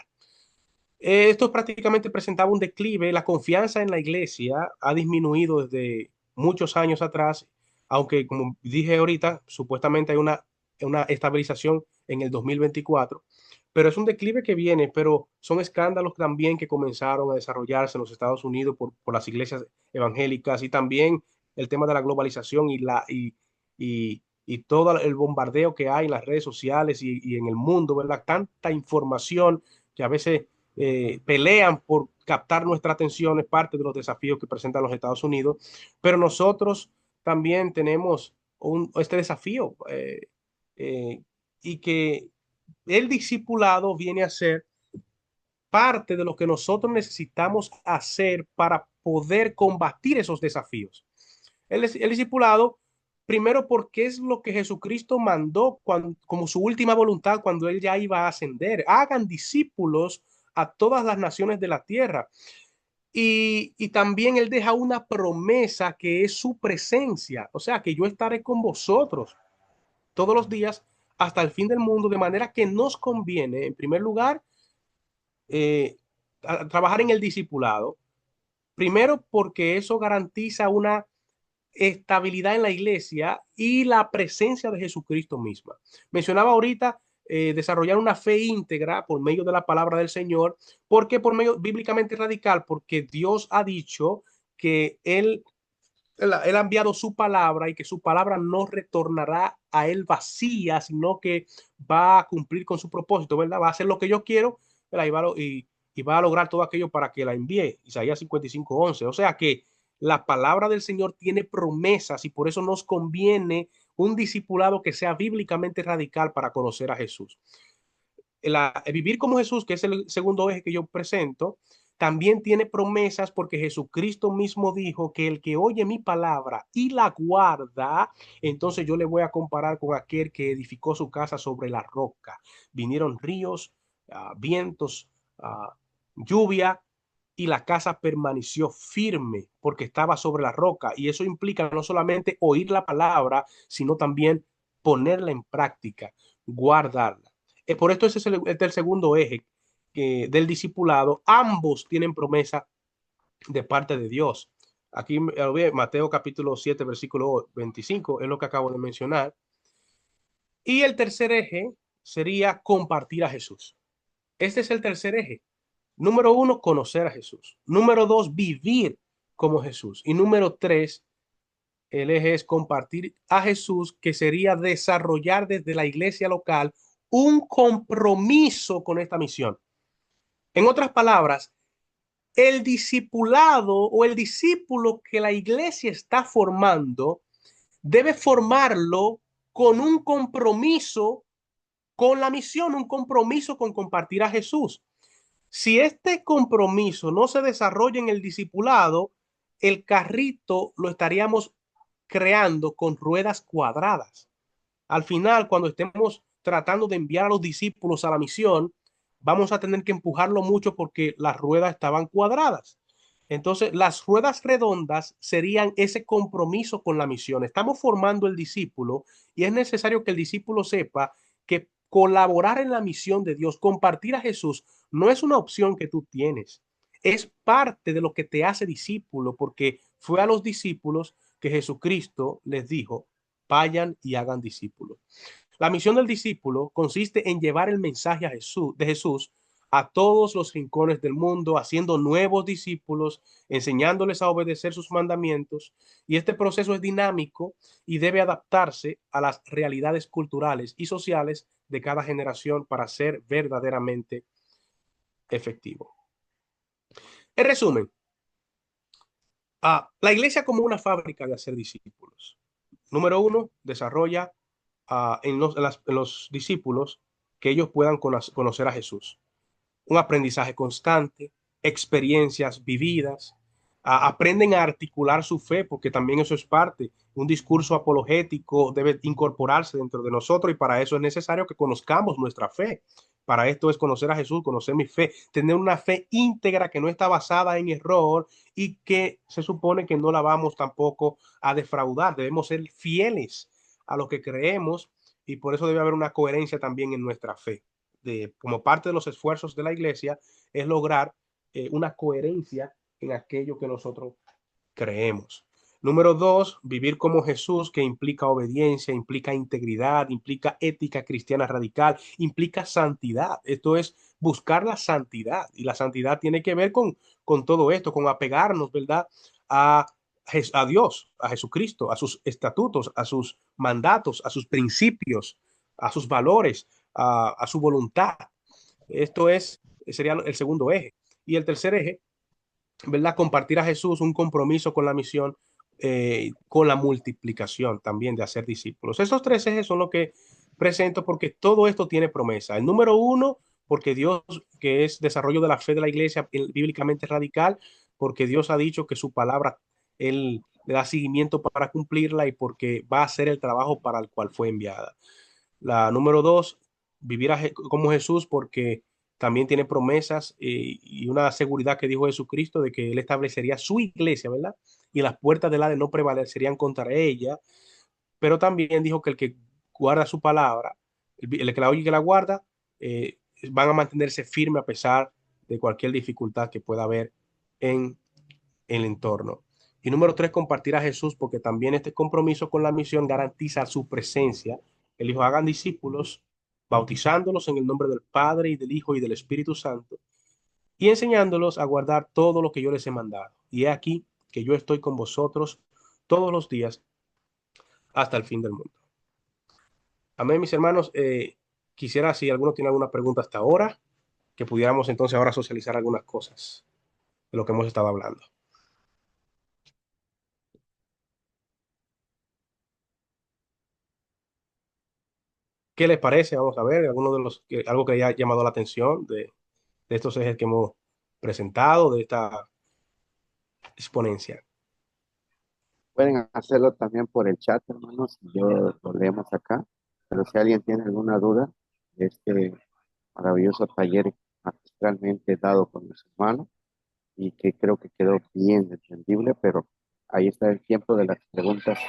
Esto prácticamente presentaba un declive. La confianza en la iglesia ha disminuido desde muchos años atrás, aunque como dije ahorita, supuestamente hay una estabilización en el 2024, pero es un declive que viene, pero son escándalos también que comenzaron a desarrollarse en los Estados Unidos por las iglesias evangélicas, y también el tema de la globalización y todo el bombardeo que hay en las redes sociales y en el mundo, ¿verdad? Tanta información que a veces pelean por captar nuestra atención, es parte de los desafíos que presentan los Estados Unidos, pero nosotros también tenemos este desafío, eh, y que el discipulado viene a ser parte de lo que nosotros necesitamos hacer para poder combatir esos desafíos. El discipulado, primero porque es lo que Jesucristo mandó como su última voluntad cuando él ya iba a ascender. Hagan discípulos a todas las naciones de la tierra. Y también él deja una promesa que es su presencia, o sea, que yo estaré con vosotros todos los días hasta el fin del mundo, de manera que nos conviene, en primer lugar, eh, trabajar en el discipulado. Primero, porque eso garantiza una estabilidad en la iglesia y la presencia de Jesucristo misma. Mencionaba ahorita desarrollar una fe íntegra por medio de la palabra del Señor, porque por medio bíblicamente radical, porque Dios ha dicho que él ha enviado su palabra y que su palabra no retornará a él vacía, sino que va a cumplir con su propósito, ¿verdad? Va a hacer lo que yo quiero, ¿verdad? Y va a lograr todo aquello para que la envíe. Isaías 55:11. O sea que la palabra del Señor tiene promesas y por eso nos conviene un discipulado que sea bíblicamente radical para conocer a Jesús. Vivir como Jesús, que es el segundo eje que yo presento, también tiene promesas porque Jesucristo mismo dijo que el que oye mi palabra y la guarda, entonces yo le voy a comparar con aquel que edificó su casa sobre la roca. Vinieron ríos, vientos, lluvia, y la casa permaneció firme porque estaba sobre la roca. Y eso implica no solamente oír la palabra, sino también ponerla en práctica, guardarla. Por esto ese es el segundo eje del discipulado. Ambos tienen promesa de parte de Dios. Aquí Mateo capítulo 7, versículo 25, es lo que acabo de mencionar. Y el tercer eje sería compartir a Jesús. Este es el tercer eje. Número uno, conocer a Jesús. Número dos, vivir como Jesús. Y número tres, el eje es compartir a Jesús, que sería desarrollar desde la iglesia local un compromiso con esta misión. En otras palabras, el discipulado o el discípulo que la iglesia está formando debe formarlo con un compromiso con la misión, un compromiso con compartir a Jesús. Si este compromiso no se desarrolla en el discipulado, el carrito lo estaríamos creando con ruedas cuadradas. Al final, cuando estemos tratando de enviar a los discípulos a la misión, vamos a tener que empujarlo mucho porque las ruedas estaban cuadradas. Entonces, las ruedas redondas serían ese compromiso con la misión. Estamos formando el discípulo y es necesario que el discípulo sepa que colaborar en la misión de Dios, compartir a Jesús, no es una opción que tú tienes. Es parte de lo que te hace discípulo, porque fue a los discípulos que Jesucristo les dijo: vayan y hagan discípulos. La misión del discípulo consiste en llevar el mensaje de Jesús a todos los rincones del mundo, haciendo nuevos discípulos, enseñándoles a obedecer sus mandamientos. Y este proceso es dinámico y debe adaptarse a las realidades culturales y sociales de cada generación para ser verdaderamente efectivo. En resumen, la iglesia como una fábrica de hacer discípulos. Número uno, desarrolla en los discípulos que ellos puedan conocer a Jesús. Un aprendizaje constante, experiencias vividas, aprenden a articular su fe, porque también eso es parte. Un discurso apologético debe incorporarse dentro de nosotros y para eso es necesario que conozcamos nuestra fe. Para esto es conocer a Jesús, conocer mi fe, tener una fe íntegra que no está basada en error y que se supone que no la vamos tampoco a defraudar. Debemos ser fieles a lo que creemos y por eso debe haber una coherencia también en nuestra fe. Como parte de los esfuerzos de la iglesia es lograr una coherencia en aquello que nosotros creemos. Número dos, vivir como Jesús, que implica obediencia, implica integridad, implica ética cristiana radical, implica santidad. Esto es buscar la santidad. Y la santidad tiene que ver con todo esto, con apegarnos, ¿verdad? A, a Dios, a Jesucristo, a sus estatutos, a sus mandatos, a sus principios, a sus valores, a su voluntad. Esto es, sería el segundo eje. Y el tercer eje, ¿verdad? Compartir a Jesús, un compromiso con la misión, con la multiplicación también de hacer discípulos. Estos tres ejes son los que presento porque todo esto tiene promesa. El número uno, porque Dios, que es desarrollo de la fe de la iglesia bíblicamente radical, porque Dios ha dicho que su palabra, Él le da seguimiento para cumplirla y porque va a hacer el trabajo para el cual fue enviada. La número dos, vivir como Jesús porque también tiene promesas y una seguridad que dijo Jesucristo de que Él establecería su iglesia, ¿verdad? Y las puertas del Hades no prevalecerían contra ella, pero también dijo que el que guarda su palabra, el que la oye y que la guarda, eh, van a mantenerse firmes a pesar de cualquier dificultad que pueda haber en el entorno. Y número tres, compartir a Jesús, porque también este compromiso con la misión garantiza su presencia. El dijo, hagan discípulos, bautizándolos en el nombre del Padre y del Hijo y del Espíritu Santo, y enseñándolos a guardar todo lo que yo les he mandado. Y he aquí que yo estoy con vosotros todos los días hasta el fin del mundo. Amén, mis hermanos. Quisiera, si alguno tiene alguna pregunta hasta ahora, que pudiéramos entonces ahora socializar algunas cosas de lo que hemos estado hablando. ¿Qué les parece? Vamos a ver, alguno de los, algo que haya llamado la atención de estos ejes que hemos presentado, de esta exponencia. Pueden hacerlo también por el chat, hermanos, yo lo leemos acá, pero si alguien tiene alguna duda de este maravilloso taller magistralmente dado con mis hermanos y que creo que quedó bien entendible, pero ahí está el tiempo de las preguntas.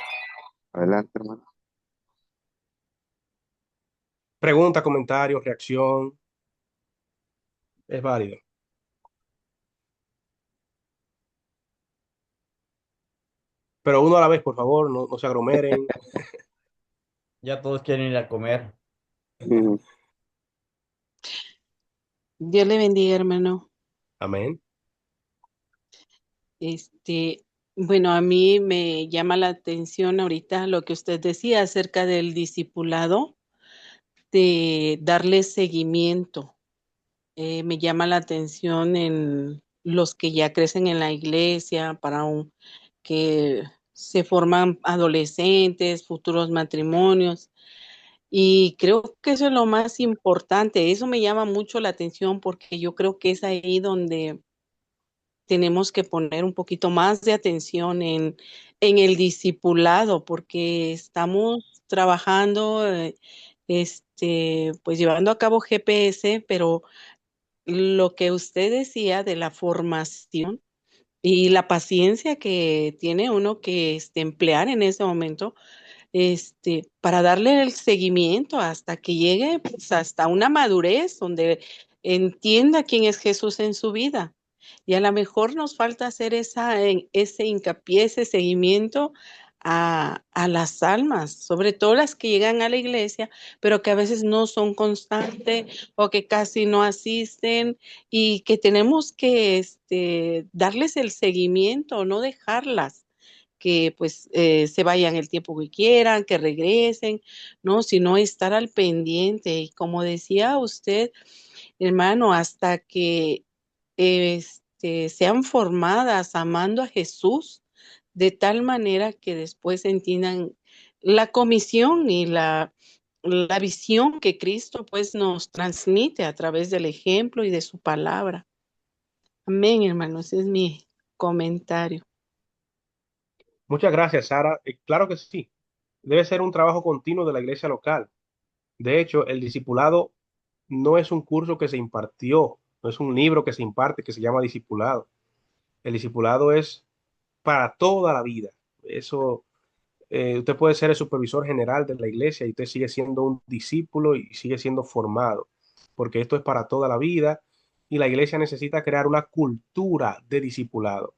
Adelante, hermano. Pregunta, comentario, reacción, es válido. Pero uno a la vez, por favor, no se aglomeren. Ya todos quieren ir a comer. Mm, Dios le bendiga, hermano. Amén. Este, bueno, a mí me llama la atención ahorita lo que usted decía acerca del discipulado, de darle seguimiento. Me llama la atención en los que ya crecen en la iglesia, que se forman adolescentes, futuros matrimonios. Y creo que eso es lo más importante. Eso me llama mucho la atención porque yo creo que es ahí donde tenemos que poner un poquito más de atención en el discipulado, porque estamos trabajando, pues llevando a cabo GPS, pero lo que usted decía de la formación y la paciencia que tiene uno que emplear en ese momento, para darle el seguimiento hasta que llegue, pues, hasta una madurez donde entienda quién es Jesús en su vida. Y a lo mejor nos falta hacer ese hincapié, ese seguimiento a las almas, sobre todo las que llegan a la iglesia, pero que a veces no son constantes o que casi no asisten y que tenemos que darles el seguimiento, no dejarlas que pues se vayan el tiempo que quieran, que regresen, ¿no? Sino estar al pendiente. Y como decía usted, hermano, hasta que sean formadas amando a Jesús de tal manera que después entiendan la comisión y la visión que Cristo pues nos transmite a través del ejemplo y de su palabra. Amén, hermanos, ese es mi comentario. Muchas gracias, Sara. Claro que sí. Debe ser un trabajo continuo de la iglesia local. De hecho, el discipulado no es un curso que se impartió, no es un libro que se imparte que se llama discipulado. El discipulado es para toda la vida. Eso, usted puede ser el supervisor general de la iglesia y usted sigue siendo un discípulo y sigue siendo formado, porque esto es para toda la vida y la iglesia necesita crear una cultura de discipulado.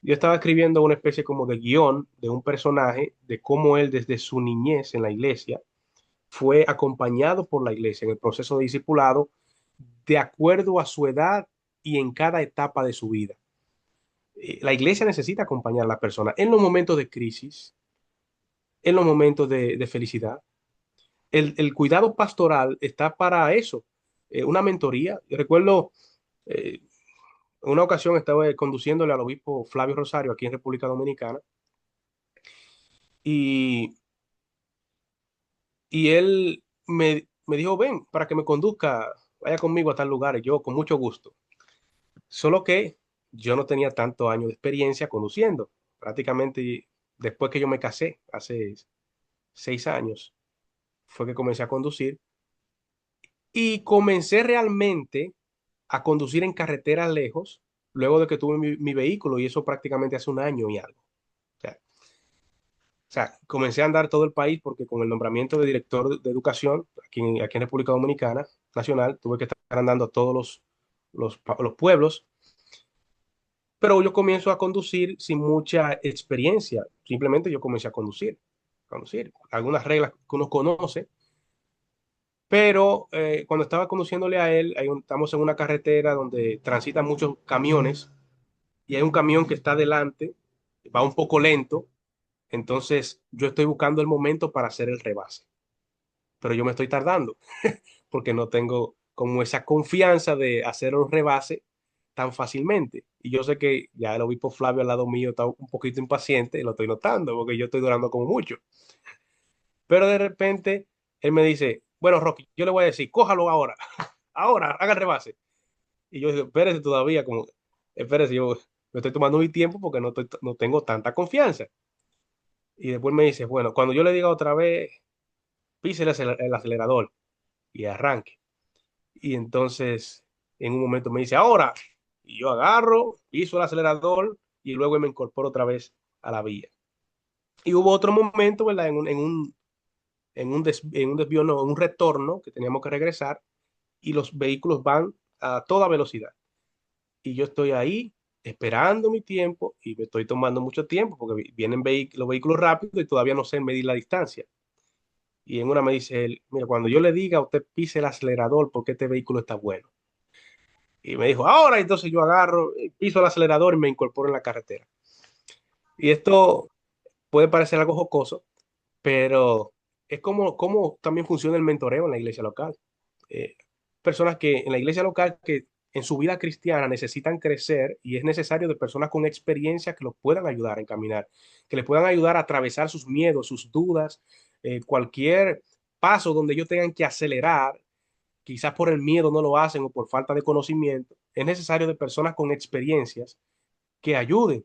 Yo estaba escribiendo una especie como de guión de un personaje, de cómo él desde su niñez en la iglesia fue acompañado por la iglesia en el proceso de discipulado de acuerdo a su edad y en cada etapa de su vida. La iglesia necesita acompañar a la persona en los momentos de crisis, en los momentos de felicidad. El cuidado pastoral está para eso, una mentoría. Yo recuerdo, en una ocasión estaba conduciéndole al obispo Flavio Rosario aquí en República Dominicana y, y él me dijo, ven, para que me conduzca, vaya conmigo a tal lugar. Y yo, con mucho gusto. Solo que yo no tenía tantos años de experiencia conduciendo. Prácticamente después que yo me casé, hace 6 años, fue que comencé a conducir y comencé realmente a conducir en carreteras lejos luego de que tuve mi vehículo y eso prácticamente hace un año y algo. O sea, comencé a andar todo el país porque con el nombramiento de director de educación aquí en República Dominicana Nacional, tuve que estar andando a todos los pueblos, pero yo comienzo a conducir sin mucha experiencia. Simplemente yo comencé a conducir. Algunas reglas que uno conoce, pero cuando estaba conduciéndole a él, estamos en una carretera donde transitan muchos camiones y hay un camión que está adelante, va un poco lento, entonces yo estoy buscando el momento para hacer el rebase, pero yo me estoy tardando porque no tengo como esa confianza de hacer los rebases tan fácilmente. Y yo sé que ya el obispo Flavio al lado mío está un poquito impaciente, lo estoy notando porque yo estoy durando como mucho. Pero de repente él me dice, bueno, Rocky, yo le voy a decir, cójalo ahora, ahora, haga el rebase. Y yo digo, espérese todavía, como, espérese, yo me estoy tomando mi tiempo porque no tengo tanta confianza. Y después me dice, bueno, cuando yo le diga otra vez, pise el acelerador y arranque. Y entonces en un momento me dice, ahora, y yo agarro, piso el acelerador y luego me incorporo otra vez a la vía. Y hubo otro momento, ¿verdad? En un desvío, no, en un retorno que teníamos que regresar y los vehículos van a toda velocidad. Y yo estoy ahí esperando mi tiempo y me estoy tomando mucho tiempo porque vienen los vehículos rápidos y todavía no sé medir la distancia. Y en una me dice él, mira, cuando yo le diga a usted pise el acelerador porque este vehículo está bueno. Y me dijo, ahora entonces yo agarro, piso el acelerador y me incorporo en la carretera. Y esto puede parecer algo jocoso, pero es como también funciona el mentoreo en la iglesia local. Eh, Personas que en la iglesia local que en su vida cristiana necesitan crecer y es necesario de personas con experiencia que los puedan ayudar a encaminar, que les puedan ayudar a atravesar sus miedos, sus dudas, cualquier paso donde ellos tengan que acelerar, quizás por el miedo no lo hacen o por falta de conocimiento. Es necesario de personas con experiencias que ayuden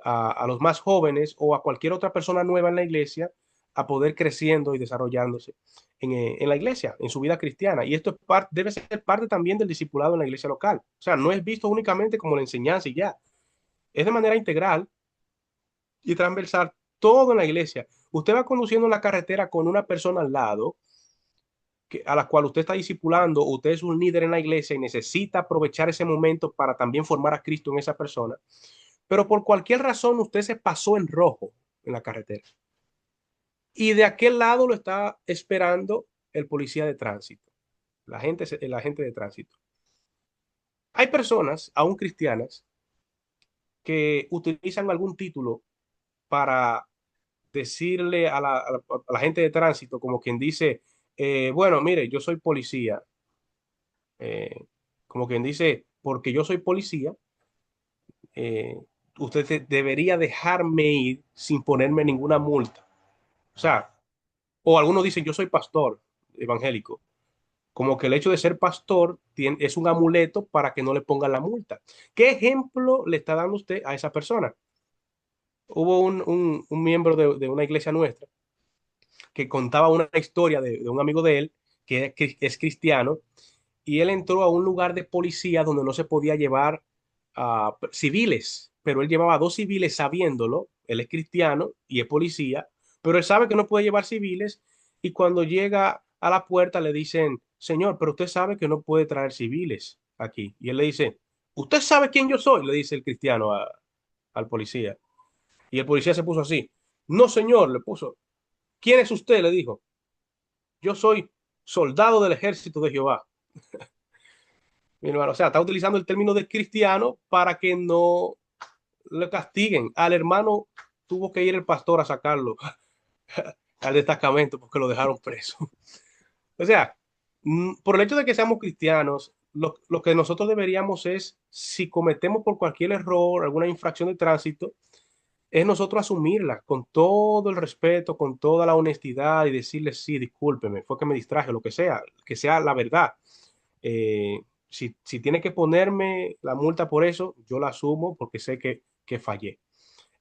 a los más jóvenes o a cualquier otra persona nueva en la iglesia a poder creciendo y desarrollándose en la iglesia, en su vida cristiana. Y esto debe ser parte también del discipulado en la iglesia local. O sea, no es visto únicamente como la enseñanza y ya. Es de manera integral y transversal todo en la iglesia. Usted va conduciendo en la carretera con una persona al lado a la cual usted está discipulando, usted es un líder en la iglesia y necesita aprovechar ese momento para también formar a Cristo en esa persona, pero por cualquier razón usted se pasó en rojo en la carretera y de aquel lado lo está esperando el policía de tránsito, el agente de tránsito. Hay personas, aún cristianas, que utilizan algún título para decirle a la gente de tránsito, como quien dice, bueno, mire, yo soy policía, eh, como quien dice, porque yo soy policía, eh, usted debería dejarme ir sin ponerme ninguna multa. O sea, o algunos dicen, yo soy pastor evangélico, como que el hecho de ser pastor es un amuleto para que no le pongan la multa. ¿Qué ejemplo le está dando usted a esa persona? Hubo un miembro de una iglesia nuestra que contaba una historia de un amigo de él que es cristiano y él entró a un lugar de policía donde no se podía llevar a civiles, pero él llevaba dos civiles sabiéndolo, él es cristiano y es policía, pero él sabe que no puede llevar civiles y cuando llega a la puerta le dicen, señor, pero usted sabe que no puede traer civiles aquí. Y él le dice, ¿usted sabe quién yo soy? Le dice el cristiano al policía. Y el policía se puso así. No, señor, le puso. ¿Quién es usted? Le dijo. Yo soy soldado del ejército de Jehová. Mi hermano, o sea, está utilizando el término de cristiano para que no le castiguen. Al hermano tuvo que ir el pastor a sacarlo al destacamento porque lo dejaron preso. O sea, por el hecho de que seamos cristianos, lo que nosotros deberíamos es, si cometemos por cualquier error, alguna infracción de tránsito, es nosotros asumirla con todo el respeto, con toda la honestidad y decirle, sí, discúlpeme, fue que me distraje, lo que sea la verdad. Si tiene que ponerme la multa por eso, yo la asumo porque sé que fallé.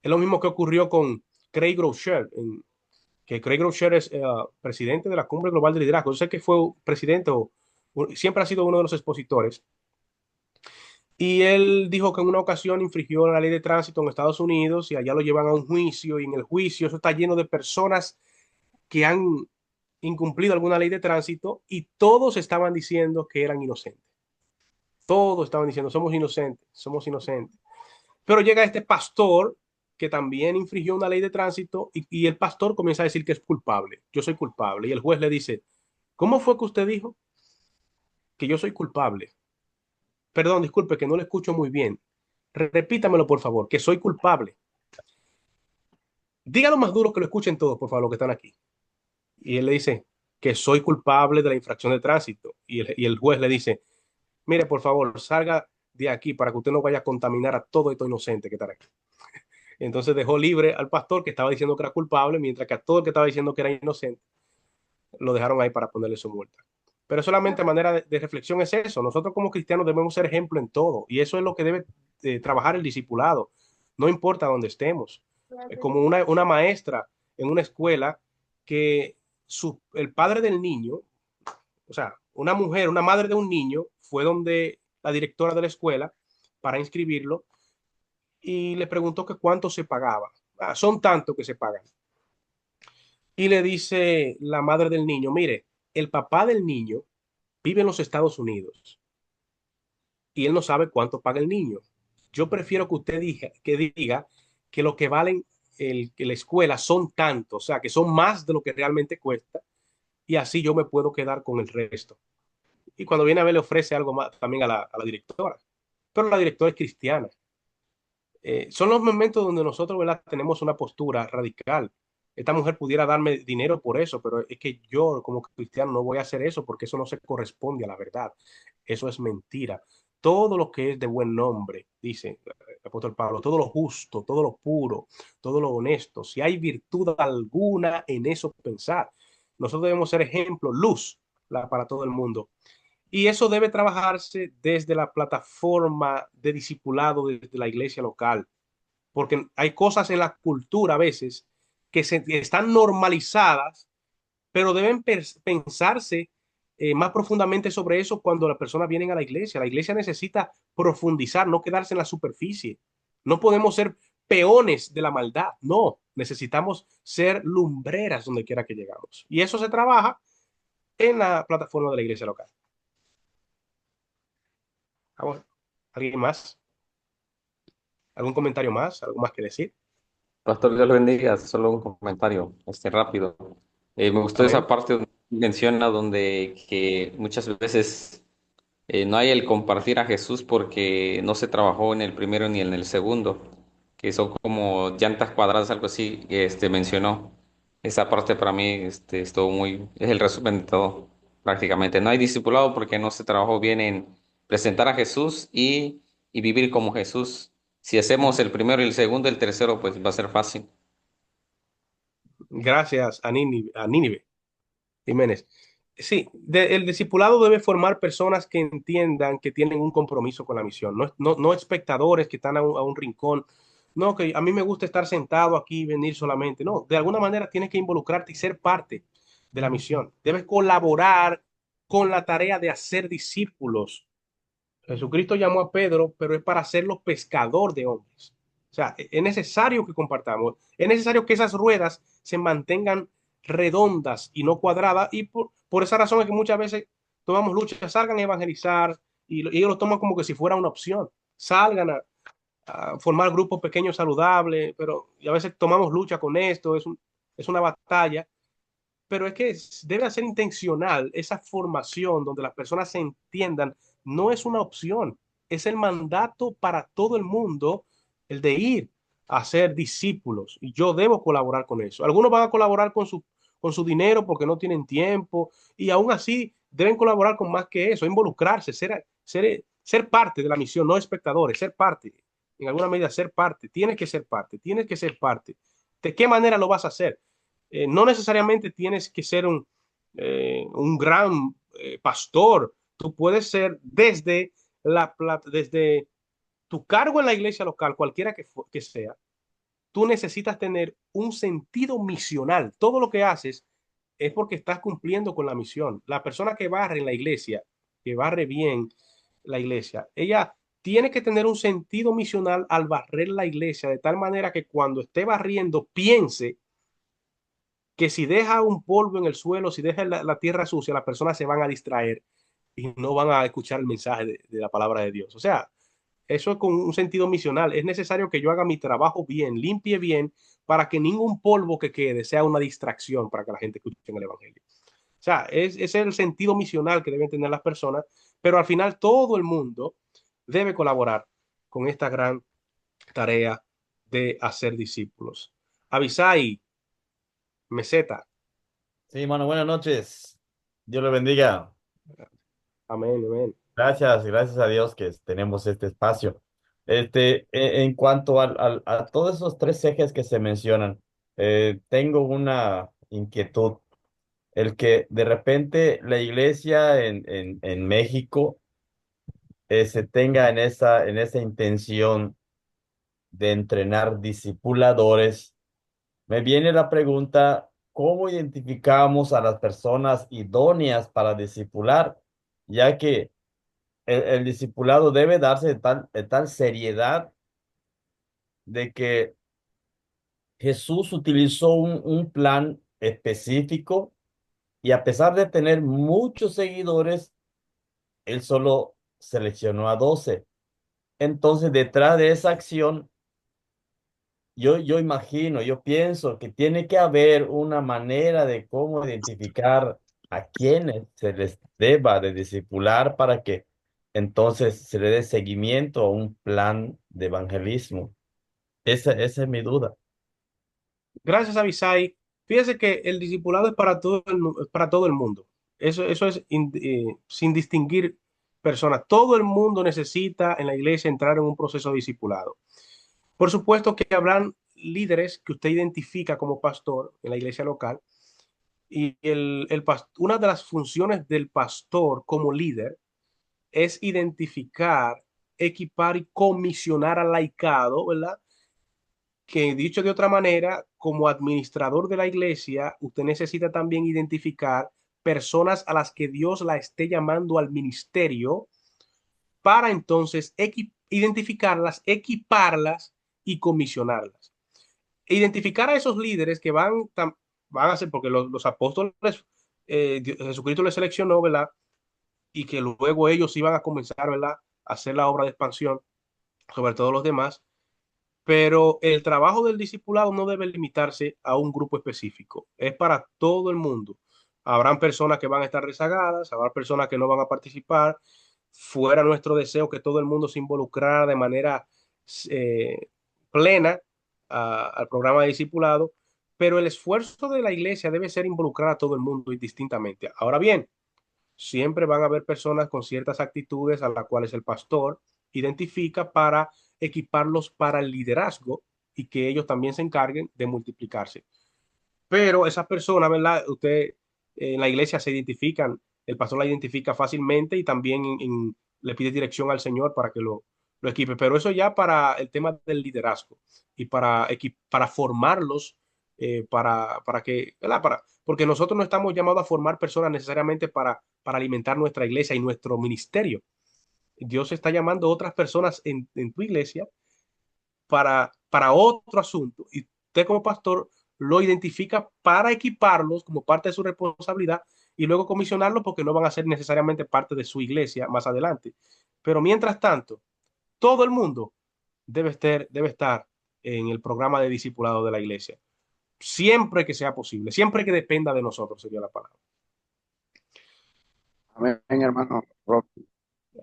Es lo mismo que ocurrió con Craig Groeschel, que Craig Groeschel es presidente de la Cumbre Global de Liderazgo. Yo sé que fue presidente o siempre ha sido uno de los expositores. Y él dijo que en una ocasión infringió la ley de tránsito en Estados Unidos y allá lo llevan a un juicio y en el juicio eso está lleno de personas que han incumplido alguna ley de tránsito y todos estaban diciendo que eran inocentes. Todos estaban diciendo, somos inocentes, somos inocentes. Pero llega este pastor que también infringió una ley de tránsito y el pastor comienza a decir que es culpable. Yo soy culpable. Y el juez le dice, ¿cómo fue que usted dijo que yo soy culpable? Perdón, disculpe, que no le escucho muy bien. Repítamelo, por favor, que soy culpable. Dígalo más duro que lo escuchen todos, por favor, los que están aquí. Y él le dice que soy culpable de la infracción de tránsito. Y el juez le dice, mire, por favor, salga de aquí para que usted no vaya a contaminar a todo esto inocente que está aquí. Entonces dejó libre al pastor que estaba diciendo que era culpable, mientras que a todo el que estaba diciendo que era inocente lo dejaron ahí para ponerle su multa. Pero solamente manera de reflexión es eso. Nosotros como cristianos debemos ser ejemplo en todo y eso es lo que debe trabajar el discipulado. No importa dónde estemos. Como una maestra en una escuela que el padre del niño, o sea, una mujer, una madre de un niño, fue donde la directora de la escuela para inscribirlo y le preguntó que cuánto se pagaba. Ah, son tanto que se pagan. Y le dice la madre del niño, mire, el papá del niño vive en los Estados Unidos y él no sabe cuánto paga el niño. Yo prefiero que usted diga que lo que valen que la escuela son tanto, o sea, que son más de lo que realmente cuesta y así yo me puedo quedar con el resto. Y cuando viene a ver le ofrece algo más también a la directora, pero la directora es cristiana. Son los momentos donde nosotros, ¿verdad?, tenemos una postura radical. Esta mujer pudiera darme dinero por eso, pero es que yo como cristiano no voy a hacer eso porque eso no se corresponde a la verdad. Eso es mentira. Todo lo que es de buen nombre, dice el apóstol Pablo, todo lo justo, todo lo puro, todo lo honesto, si hay virtud alguna en eso pensar. Nosotros debemos ser ejemplo, luz para todo el mundo. Y eso debe trabajarse desde la plataforma de discipulado desde la iglesia local, porque hay cosas en la cultura a veces que están normalizadas, pero deben pensarse más profundamente sobre eso cuando las personas vienen a la iglesia. La iglesia necesita profundizar, no quedarse en la superficie. No podemos ser peones de la maldad, no, necesitamos ser lumbreras donde quiera que llegamos. Y eso se trabaja en la plataforma de la iglesia local. Vamos, ¿alguien más? ¿Algún comentario más? ¿Algo más que decir? Pastor, Dios lo bendiga. Solo un comentario, rápido. Me gustó esa Amén. parte donde menciona donde que muchas veces no hay el compartir a Jesús porque no se trabajó en el primero ni en el segundo, que son como llantas cuadradas, algo así, que mencionó. Esa parte para mí estuvo es el resumen de todo, prácticamente. No hay discipulado porque no se trabajó bien en presentar a Jesús y vivir como Jesús. Si hacemos el primero y el segundo, el tercero, pues va a ser fácil. Gracias a Nínive Jiménez. Sí, el discipulado debe formar personas que entiendan que tienen un compromiso con la misión, no espectadores que están a un rincón. No, que a mí me gusta estar sentado aquí y venir solamente. No, de alguna manera tienes que involucrarte y ser parte de la misión. Debes colaborar con la tarea de hacer discípulos. Jesucristo llamó a Pedro, pero es para hacerlo pescador de hombres. O sea, es necesario que compartamos, es necesario que esas ruedas se mantengan redondas y no cuadradas, y por esa razón es que muchas veces tomamos lucha, salgan a evangelizar, y ellos lo toman como que si fuera una opción. Salgan a formar grupos pequeños saludables, pero y a veces tomamos lucha con esto, es una batalla, pero es que debe ser intencional esa formación donde las personas se entiendan, no es una opción, es el mandato para todo el mundo, el de ir a ser discípulos, y yo debo colaborar con eso. Algunos van a colaborar con su dinero porque no tienen tiempo, y aún así deben colaborar con más que eso, involucrarse, ser parte de la misión, no espectadores, ser parte, en alguna medida ser parte, tienes que ser parte, tienes que ser parte. ¿De qué manera lo vas a hacer? No necesariamente tienes que ser un gran pastor. Tú puedes ser desde tu cargo en la iglesia local, cualquiera que sea. Tú necesitas tener un sentido misional. Todo lo que haces es porque estás cumpliendo con la misión. La persona que barre en la iglesia, que barre bien la iglesia, ella tiene que tener un sentido misional al barrer la iglesia, de tal manera que cuando esté barriendo piense que si deja un polvo en el suelo, si deja la tierra sucia, las personas se van a distraer y no van a escuchar el mensaje de la palabra de Dios. O sea, eso es con un sentido misional. Es necesario que yo haga mi trabajo bien, limpie bien, para que ningún polvo que quede sea una distracción para que la gente escuche en el Evangelio. O sea, ese es el sentido misional que deben tener las personas, pero al final todo el mundo debe colaborar con esta gran tarea de hacer discípulos. Abisai, meseta. Sí, mano, buenas noches. Dios le bendiga. Amén, amén. Gracias a Dios que tenemos este espacio. En cuanto a todos esos tres ejes que se mencionan, tengo una inquietud. El que de repente la iglesia en México se tenga en esa intención de entrenar discipuladores. Me viene la pregunta, ¿cómo identificamos a las personas idóneas para discipular? Ya que el discipulado debe darse de tal seriedad de que Jesús utilizó un plan específico y a pesar de tener muchos seguidores, él solo seleccionó a 12. Entonces, detrás de esa acción, yo imagino, yo pienso que tiene que haber una manera de cómo identificar a quienes se les deba de discipular para que entonces se le dé seguimiento a un plan de evangelismo. Esa es mi duda. Gracias, Abisai. Fíjese que el discipulado es para todo el mundo. Eso es sin distinguir personas. Todo el mundo necesita en la iglesia entrar en un proceso de discipulado. Por supuesto que habrán líderes que usted identifica como pastor en la iglesia local, y una de las funciones del pastor como líder es identificar, equipar y comisionar al laicado, ¿verdad? Que dicho de otra manera, como administrador de la iglesia, usted necesita también identificar personas a las que Dios la esté llamando al ministerio para entonces identificarlas, equiparlas y comisionarlas. Identificar a esos líderes que van a ser, porque los apóstoles, Jesucristo les seleccionó, ¿verdad? Y que luego ellos iban a comenzar, ¿verdad? A hacer la obra de expansión sobre todos los demás. Pero el trabajo del discipulado no debe limitarse a un grupo específico, es para todo el mundo. Habrán personas que van a estar rezagadas, habrá personas que no van a participar. Fuera nuestro deseo que todo el mundo se involucrara de manera eh, plena al programa de discipulado, pero el esfuerzo de la iglesia debe ser involucrar a todo el mundo indistintamente. Ahora bien, siempre van a haber personas con ciertas actitudes a las cuales el pastor identifica para equiparlos para el liderazgo y que ellos también se encarguen de multiplicarse. Pero esas personas, ¿verdad? Usted en la iglesia se identifican, el pastor la identifica fácilmente y también le pide dirección al Señor para que lo equipe. Pero eso ya para el tema del liderazgo y para formarlos, para que, ¿verdad? Porque nosotros no estamos llamados a formar personas necesariamente para alimentar nuestra iglesia y nuestro ministerio. Dios está llamando a otras personas en tu iglesia para otro asunto y usted como pastor lo identifica para equiparlos como parte de su responsabilidad y luego comisionarlos porque no van a ser necesariamente parte de su iglesia más adelante. Pero mientras tanto, todo el mundo debe estar en el programa de discipulado de la iglesia, siempre que sea posible, siempre que dependa de nosotros, sería la palabra. Amén, hermano Rocky.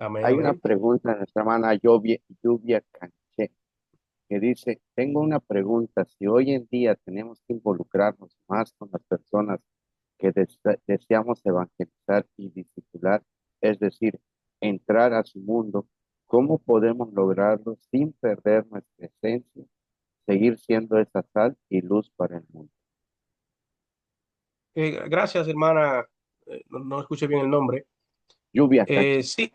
Amén, Hay una amén. pregunta de nuestra hermana Lluvia Canché, que dice, tengo una pregunta, si hoy en día tenemos que involucrarnos más con las personas que deseamos evangelizar y discipular, es decir, entrar a su mundo, ¿cómo podemos lograrlo sin perder nuestra esencia, seguir siendo esa sal y luz para el mundo? Gracias, hermana. No escuché bien el nombre. Lluvia Canché. Sí,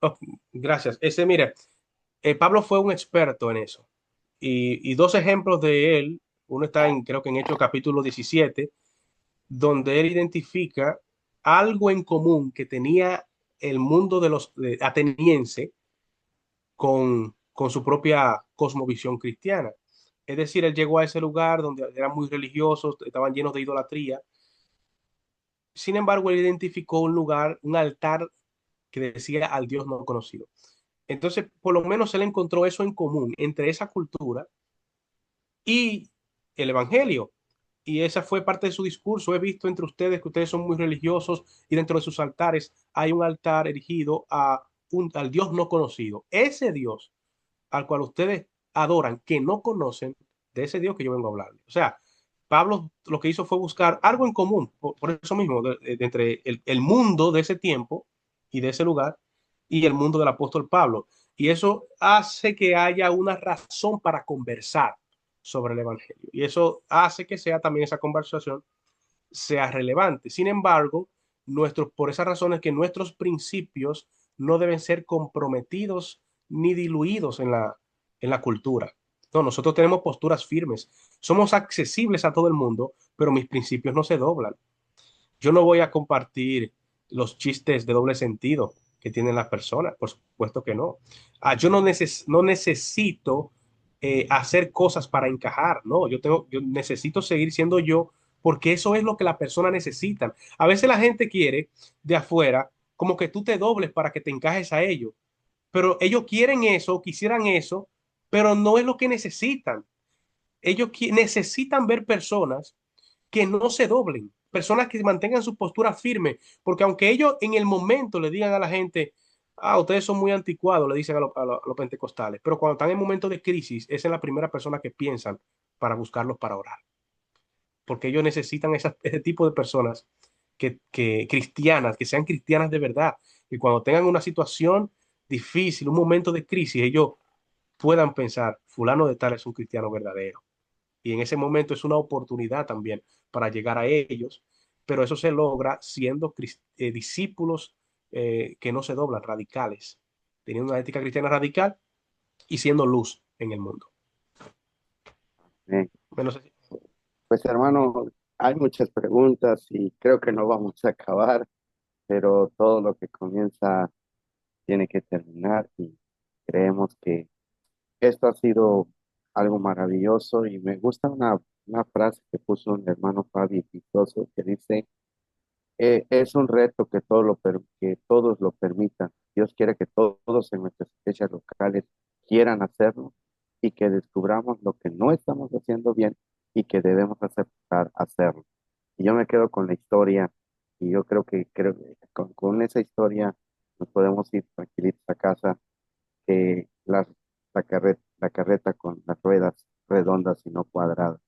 oh, gracias. Mire, Pablo fue un experto en eso. Y dos ejemplos de él, uno está creo que en Hechos capítulo 17, donde él identifica algo en común que tenía el mundo de los ateniense con su propia cosmovisión cristiana. Es decir, él llegó a ese lugar donde eran muy religiosos, estaban llenos de idolatría. Sin embargo, él identificó un lugar, un altar que decía al Dios no conocido. Entonces, por lo menos él encontró eso en común entre esa cultura y el Evangelio. Y esa fue parte de su discurso. He visto entre ustedes que ustedes son muy religiosos y dentro de sus altares hay un altar erigido al Dios no conocido. Ese Dios al cual ustedes adoran, que no conocen, de ese Dios que yo vengo a hablar. O sea, Pablo lo que hizo fue buscar algo en común, por eso mismo, de entre el mundo de ese tiempo y de ese lugar y el mundo del apóstol Pablo. Y eso hace que haya una razón para conversar sobre el Evangelio. Y eso hace que sea también esa conversación sea relevante. Sin embargo, por esas razones que nuestros principios no deben ser comprometidos ni diluidos en la cultura. No, nosotros tenemos posturas firmes. Somos accesibles a todo el mundo, pero mis principios no se doblan. Yo no voy a compartir los chistes de doble sentido que tienen las personas, por supuesto que no. Yo no necesito hacer cosas para encajar, no, yo necesito seguir siendo yo porque eso es lo que las personas necesitan. A veces la gente quiere de afuera como que tú te dobles para que te encajes a ellos, pero ellos quieren eso, quisieran eso, pero no es lo que necesitan. Ellos necesitan ver personas que no se doblen, personas que mantengan su postura firme, porque aunque ellos en el momento le digan a la gente, ustedes son muy anticuados, le dicen a los pentecostales, pero cuando están en momentos de crisis, esa es la primera persona que piensan para buscarlos para orar, porque ellos necesitan ese tipo de personas cristianas, que sean cristianas de verdad, y cuando tengan una situación difícil, un momento de crisis, ellos puedan pensar, fulano de tal es un cristiano verdadero. Y en ese momento es una oportunidad también para llegar a ellos, pero eso se logra siendo discípulos que no se doblan, radicales, teniendo una ética cristiana radical y siendo luz en el mundo. Eh, Bueno, no sé Pues hermano, hay muchas preguntas y creo que no vamos a acabar, pero todo lo que comienza tiene que terminar y creemos que esto ha sido algo maravilloso y me gusta una frase que puso un hermano Fabi Picoso que dice, es un reto que, que todos lo permitan. Dios quiere que todos en nuestras iglesias locales quieran hacerlo y que descubramos lo que no estamos haciendo bien y que debemos aceptar hacerlo. Y yo me quedo con la historia y yo creo que con esa historia nos podemos ir tranquilitos a casa, que la carreta con las ruedas redondas y no cuadradas.